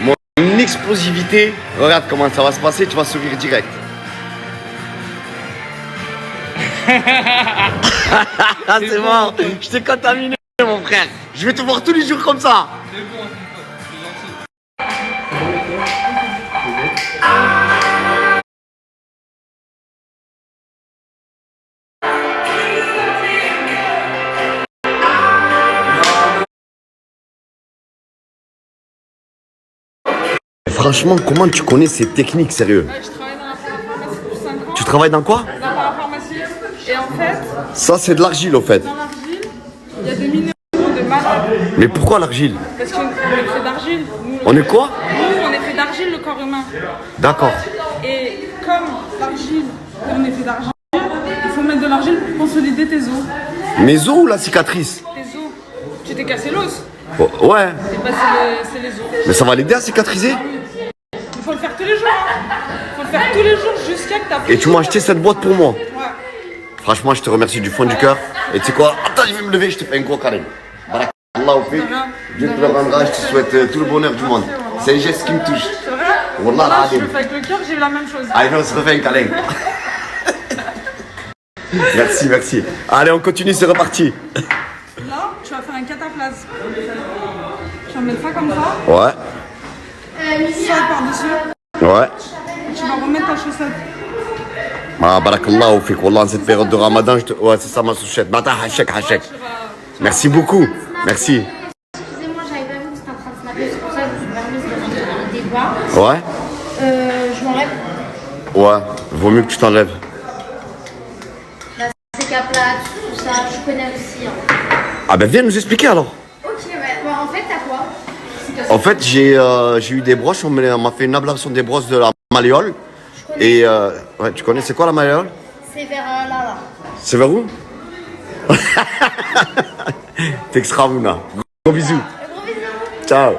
mon explosivité. Regarde comment ça va se passer, tu vas sourire direct. C'est bon, je t'ai contaminé mon frère. Je vais te voir tous les jours comme ça. Franchement, comment tu connais ces techniques, sérieux? Je travaille dans la parapharmacie depuis 5 ans. Tu travailles dans quoi? Dans la parapharmacie. Et en fait, Ça, c'est de l'argile, au fait. dans l'argile, il y a des minéraux de malade. Mais pourquoi l'argile? Parce qu'on est fait d'argile. On est quoi? Nous, on est fait d'argile, le corps humain. D'accord. Et comme l'argile, on est fait d'argile, il faut mettre de l'argile pour consolider tes os. Mes os ou la cicatrice? Tes os. Tu t'es cassé l'os. Oh, ouais. Et bah, c'est les os. Mais ça va l'aider à cicatriser? Il faut le faire tous les jours. Il faut le faire tous les jours jusqu'à que t'as. Et tu m'as acheté cette boîte pour moi? Ouais. Franchement, je te remercie du fond du cœur. Et tu sais quoi? Attends, je vais me lever, je te fais un gros câlin. Barakallah au fik. Dieu te le rendra, je te souhaite tout le bonheur du monde. C'est un geste qui me touche. C'est vrai? Wallah, Là, je Adim. le fais avec le cœur, j'ai eu la même chose. Allez, on se refait un câlin. Merci, merci. Allez, on continue, c'est reparti. Là, tu vas faire un cataplasme. Tu vas mettre ça comme ça. Ouais, Ça par-dessus. ouais. Et tu vas remettre ta chaussette. Ah, barakallah au fik. Wallah, en cette période de ramadan, ouais, c'est ça ma souchette. Bata, hachek, hachek. Merci beaucoup. Merci. Excusez-moi, j'avais pas vu que c'était en train de snapper, c'est pour ça que je me suis permise de rentrer dans le débat. Ouais, Je m'enlève ouais. Vaut mieux que tu t'enlèves. la CK plate, tout ça, je connais aussi. Hein. Ah ben viens nous expliquer alors. Ok, ouais. Bah, en fait, t'as quoi? En fait, j'ai eu des broches, on m'a fait une ablation des broches de la malléole. Et ouais, tu connais, c'est quoi la malléole? C'est vers là. C'est vers où? T'es extra, Mouna. Gros bisous. Ciao.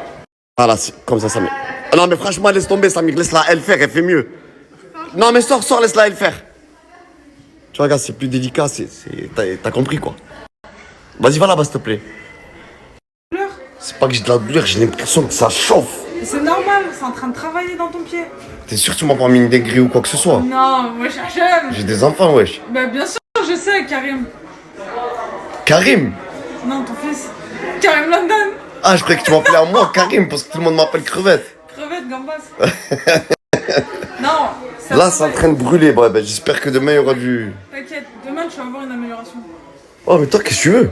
Voilà, comme ça, Samir. Non, mais franchement, laisse tomber, Samir. Laisse-la elle faire, elle fait mieux. Non, mais sors, laisse-la elle faire. Tu vois, regarde, c'est plus délicat, t'as compris, quoi. Vas-y, va là-bas, s'il te plaît. C'est pas que j'ai de la douleur, j'ai l'impression que ça chauffe. C'est normal, c'est en train de travailler dans ton pied. T'es sûr que tu m'as pas mis une dinguerie ou quoi que ce soit? Non, moi je suis jeune. J'ai des enfants, wesh. Bah bien sûr, je sais, Karim. Karim? Non, ton fils. Karim London. Ah, je croyais que tu m'appelais à moi Karim parce que tout le monde m'appelle Crevette. Crevette, gambas. Non, ça Là, c'est en train de brûler. Bah, j'espère que demain il y aura du. T'inquiète, demain tu vas avoir une amélioration. Oh, mais toi, qu'est-ce que tu veux?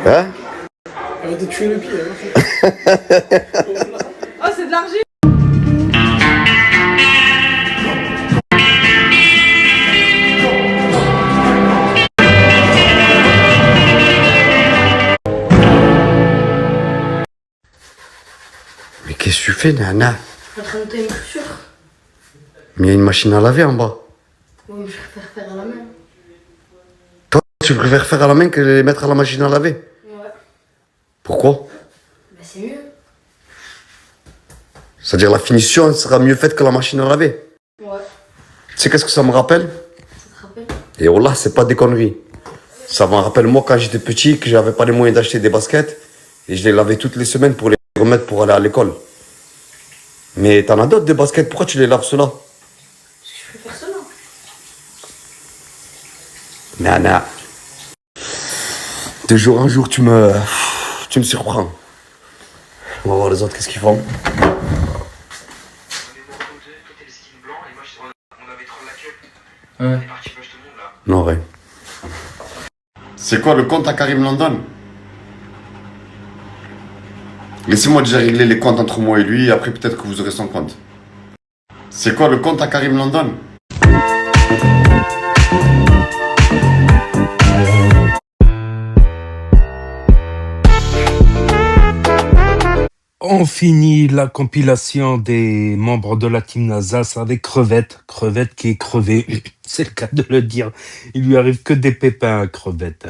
Hein? Arrête de tuer le pied. Hein. Oh, c'est de l'argile. Mais qu'est-ce que tu fais, Nana? Je suis en train de noter une couture. Mais il y a une machine à laver en bas. Oui, je préfère faire à la main. Toi, tu préfères faire à la main que les mettre à la machine à laver? Ouais. Pourquoi? Bah, c'est mieux. C'est-à-dire la finition elle sera mieux faite que la machine à laver. Ouais. Tu sais qu'est-ce que ça me rappelle? Ça te rappelle? Et oh là, c'est pas des conneries. Ça me rappelle moi quand j'étais petit, que j'avais pas les moyens d'acheter des baskets, et je les lavais toutes les semaines pour les remettre pour aller à l'école. Mais t'en as d'autres des baskets, pourquoi tu les laves ceux-là? Je peux faire ça, non? Nana. De jour en jour, tu me surprends. On va voir les autres, qu'est-ce qu'ils font. Ouais. Non, ouais. C'est quoi le compte à Karim London? Laissez-moi déjà régler les comptes entre moi et lui, et après peut-être que vous aurez son compte. C'est quoi le compte à Karim London? On finit la compilation des membres de la team Nasdaq avec Crevette. Crevette qui est crevé, c'est le cas de le dire. Il lui arrive que des pépins à Crevette.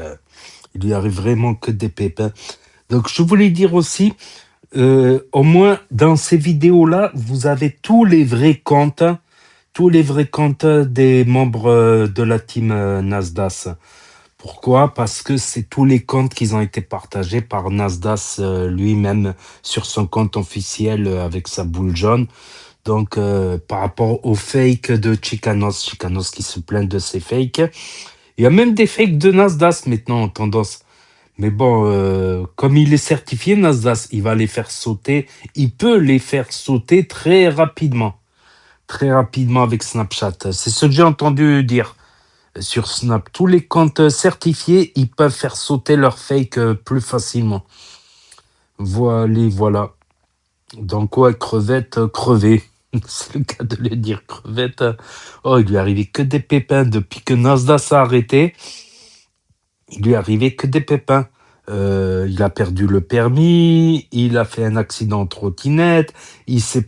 Il lui arrive vraiment que des pépins. Donc je voulais dire aussi, au moins dans ces vidéos-là, vous avez tous les vrais comptes des membres de la team Nasdaq. Pourquoi? Parce que c'est tous les comptes qui ont été partagés par Nasdaq lui-même sur son compte officiel avec sa boule jaune. Donc, par rapport aux fakes de Chicanos qui se plaint de ses fakes. Il y a même des fakes de Nasdaq maintenant en tendance. Mais bon, comme il est certifié Nasdaq, il va les faire sauter. Il peut les faire sauter très rapidement. Très rapidement avec Snapchat. C'est ce que j'ai entendu dire. Sur Snap, tous les comptes certifiés, ils peuvent faire sauter leur fake plus facilement. Voilà. Donc, ouais, Crevette, crevé. C'est le cas de le dire, Crevette. Oh, il lui est arrivé que des pépins. Depuis que Nasdaq s'est arrêté, il lui est arrivé que des pépins. Il a perdu le permis, il a fait un accident en trottinette, il s'est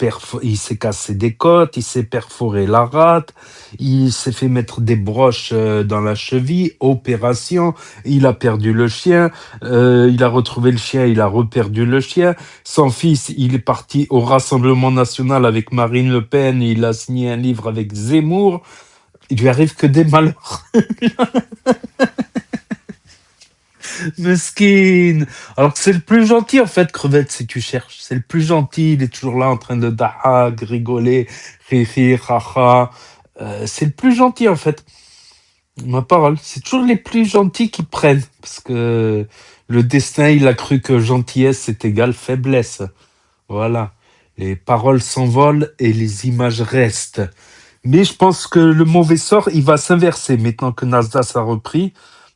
cassé des côtes, il s'est perforé la rate, il s'est fait mettre des broches dans la cheville, opération, il a perdu le chien, il a retrouvé le chien, il a reperdu le chien, son fils, il est parti au Rassemblement National avec Marine Le Pen, il a signé un livre avec Zemmour, il lui arrive que des malheurs. Mesquine. Alors que c'est le plus gentil en fait, Crevette, si tu cherches. C'est le plus gentil, il est toujours là en train de dahag, rigoler, rifi, haha. C'est le plus gentil en fait. Ma parole, c'est toujours les plus gentils qui prennent. Parce que le destin, il a cru que gentillesse c'est égal faiblesse. Voilà. Les paroles s'envolent et les images restent. Mais je pense que le mauvais sort, il va s'inverser maintenant que Nasdaq a repris.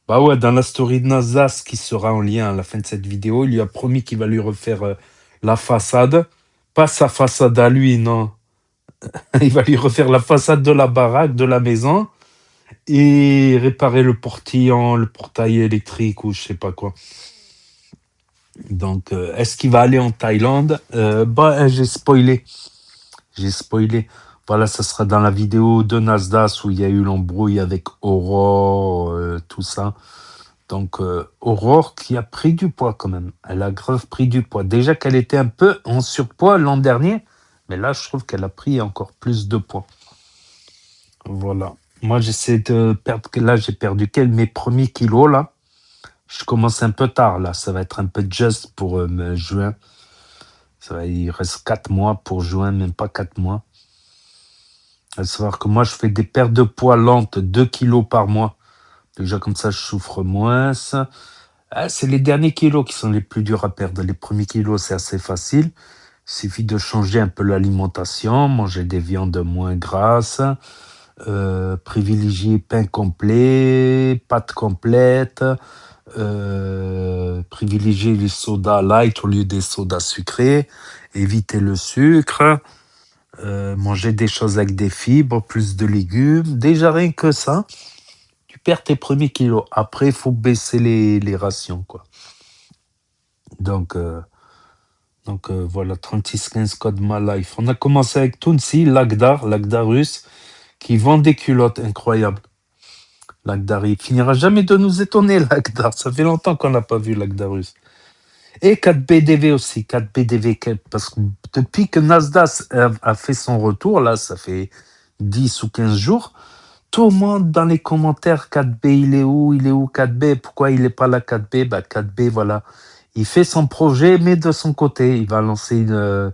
Bah ouais, dans la story de Nasdaq, qui sera en lien à la fin de cette vidéo, il lui a promis qu'il va lui refaire la façade. Pas sa façade à lui, non. Il va lui refaire la façade de la baraque, de la maison, et réparer le portillon, le portail électrique ou je sais pas quoi. Donc, est-ce qu'il va aller en Thaïlande? J'ai spoilé. Voilà, ça sera dans la vidéo de Nasdaq où il y a eu l'embrouille avec Aurore, tout ça. Donc, Aurore qui a pris du poids quand même. Elle a grave pris du poids. Déjà qu'elle était un peu en surpoids l'an dernier, mais là, je trouve qu'elle a pris encore plus de poids. Voilà. Moi, j'essaie de perdre... Là, j'ai perdu mes premiers kilos, là. Je commence un peu tard, là. Ça va être un peu juste pour juin. Il reste 4 mois pour juin, même pas 4 mois. À savoir que moi, je fais des pertes de poids lentes, 2 kilos par mois. Déjà, comme ça, je souffre moins. C'est les derniers kilos qui sont les plus durs à perdre. Les premiers kilos, c'est assez facile. Il suffit de changer un peu l'alimentation, manger des viandes moins grasses, privilégier pain complet, pâtes complètes, privilégier les sodas light au lieu des sodas sucrés, éviter le sucre. Manger des choses avec des fibres, plus de légumes. Déjà rien que ça, tu perds tes premiers kilos. Après, il faut baisser les rations, quoi. Donc voilà, 3615 code My Life. On a commencé avec Tunsi, Lagdar russe, qui vend des culottes incroyables. Lagdar, il finira jamais de nous étonner, Lagdar. Ça fait longtemps qu'on n'a pas vu Lagdar russe. Et 4BDV aussi, 4BDV, parce que depuis que Nasdaq a fait son retour, là, ça fait 10 ou 15 jours, tout le monde dans les commentaires, 4B, il est où 4B, pourquoi il n'est pas là 4B, bah 4B, voilà. Il fait son projet, mais de son côté, il va lancer une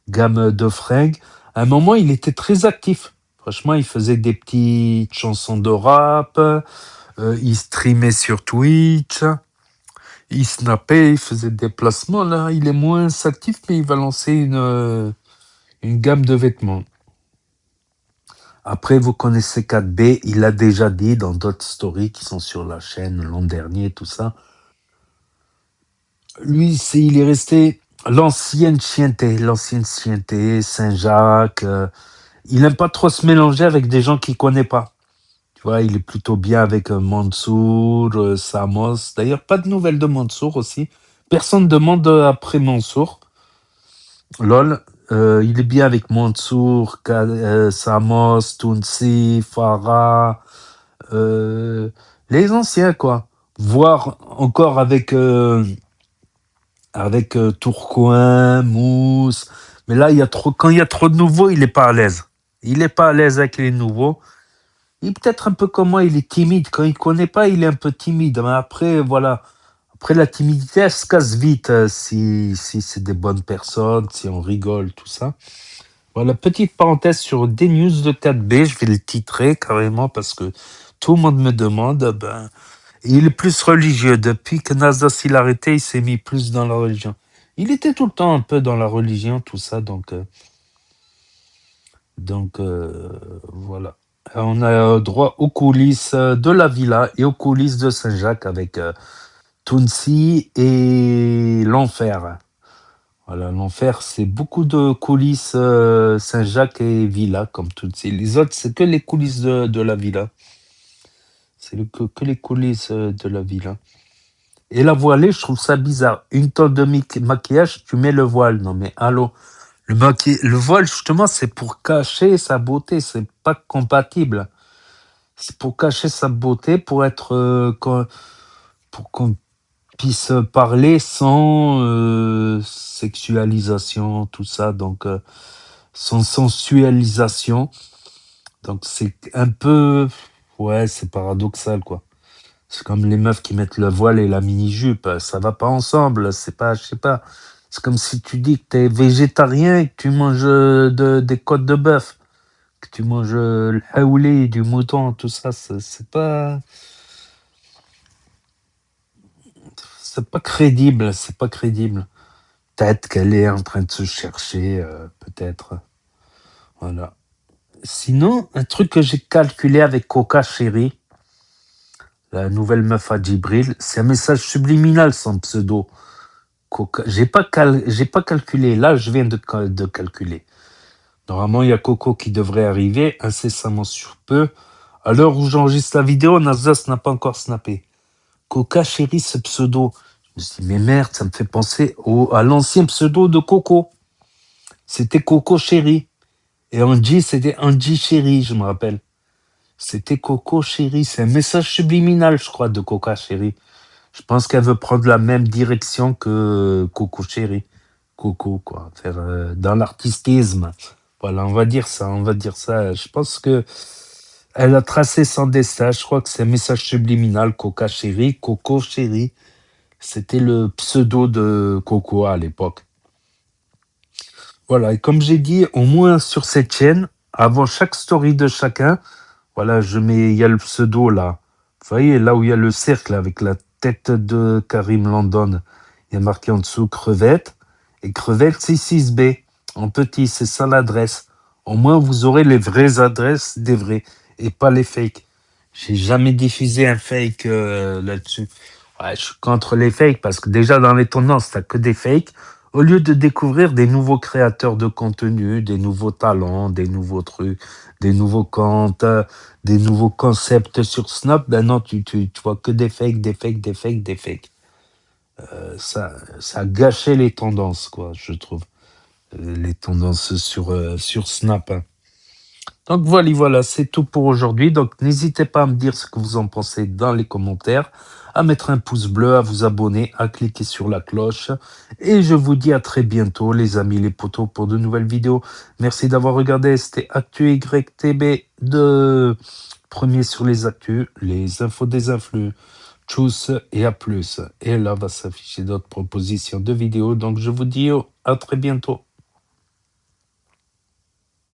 gamme de fringues. À un moment, il était très actif. Franchement, il faisait des petites chansons de rap, il streamait sur Twitch, il snappait, il faisait des placements. Là, il est moins actif, mais il va lancer une gamme de vêtements. Après, vous connaissez 4B, il l'a déjà dit dans d'autres stories qui sont sur la chaîne l'an dernier, tout ça. Lui, il est resté l'ancienne chienté, Saint-Jacques. Il n'aime pas trop se mélanger avec des gens qu'il ne connaît pas. Tu vois, il est plutôt bien avec Mansour, Samos. D'ailleurs, pas de nouvelles de Mansour aussi. Personne ne demande après Mansour. Lol. Il est bien avec Mansour, Samos, Tounsi, Farah, les anciens, quoi. Voire encore avec Tourcoing, Mousse. Mais là, quand il y a trop de nouveaux, il n'est pas à l'aise. Il n'est pas à l'aise avec les nouveaux. Il est peut-être un peu comme moi, il est timide. Quand il ne connaît pas, il est un peu timide. Mais après, voilà. Après, la timidité, elle se casse vite si c'est des bonnes personnes, si on rigole, tout ça. Voilà, petite parenthèse sur des news de 4B. Je vais le titrer carrément parce que tout le monde me demande. Ben, il est plus religieux. Depuis que Nasdaq s'il a arrêté, il s'est mis plus dans la religion. Il était tout le temps un peu dans la religion, tout ça. Donc voilà. On a droit aux coulisses de la villa et aux coulisses de Saint-Jacques avec Tounsi et l'enfer. Voilà, l'enfer, c'est beaucoup de coulisses Saint-Jacques et villa, comme Tounsi. Les autres, c'est que les coulisses de la villa. C'est que les coulisses de la villa. Et la voilée, je trouve ça bizarre. Une tonne de maquillage, tu mets le voile. Non mais allô. Le voile, justement, c'est pour cacher sa beauté. C'est pas compatible. C'est pour cacher sa beauté, pour être... pour qu'on puisse parler sans sexualisation, tout ça. Donc, sans sensualisation. Donc, c'est un peu... Ouais, c'est paradoxal, quoi. C'est comme les meufs qui mettent le voile et la mini-jupe. Ça va pas ensemble. C'est pas, je sais pas. C'est comme si tu dis que t'es végétarien et que tu manges des côtes de bœuf. Que tu manges le haoulé, du mouton, tout ça. C'est pas crédible. C'est pas crédible. Peut-être qu'elle est en train de se chercher. Peut-être. Voilà. Sinon, un truc que j'ai calculé avec Coca Chérie, la nouvelle meuf à Djibril, c'est un message subliminal, son pseudo. Coca. J'ai pas calculé. Là, je viens de calculer. Normalement, il y a Coco qui devrait arriver incessamment sur peu. À l'heure où j'enregistre la vidéo, Nasdaq n'a pas encore snappé. Coca Chérie, ce pseudo. Je me suis dit, mais merde, ça me fait penser à l'ancien pseudo de Coco. C'était Coco Chérie. Et Angie, c'était Angie Chérie, je me rappelle. C'était Coco Chérie. C'est un message subliminal, je crois, de Coca Chérie. Je pense qu'elle veut prendre la même direction que Coco Chérie. Coco, quoi. Faire dans l'artistisme. Voilà, on va dire ça. Je pense que elle a tracé son destin. Je crois que c'est un message subliminal. Coca Chérie, Coco Chérie. C'était le pseudo de Coco à l'époque. Voilà, et comme j'ai dit, au moins sur cette chaîne, avant chaque story de chacun, voilà, il y a le pseudo là. Vous voyez, là où il y a le cercle avec la tête de Karim Landon, il y a marqué en dessous crevette. Et crevette, c'est 6B. En petit, c'est ça l'adresse. Au moins, vous aurez les vraies adresses des vrais et pas les fakes. J'ai jamais diffusé un fake là-dessus. Ouais, je suis contre les fakes parce que déjà dans les tendances, t'as que des fakes. Au lieu de découvrir des nouveaux créateurs de contenu, des nouveaux talents, des nouveaux trucs, des nouveaux comptes, des nouveaux concepts sur Snap, ben non, tu vois que des fakes. Ça a gâché les tendances, quoi, je trouve. Les tendances sur Snap. Hein. Donc voilà, c'est tout pour aujourd'hui. Donc n'hésitez pas à me dire ce que vous en pensez dans les commentaires, à mettre un pouce bleu, à vous abonner, à cliquer sur la cloche. Et je vous dis à très bientôt les amis, les potos, pour de nouvelles vidéos. Merci d'avoir regardé, c'était Actu YTB de premier sur les actus, les infos des influx. Tchuss et à plus. Et là va s'afficher d'autres propositions de vidéos. Donc je vous dis à très bientôt.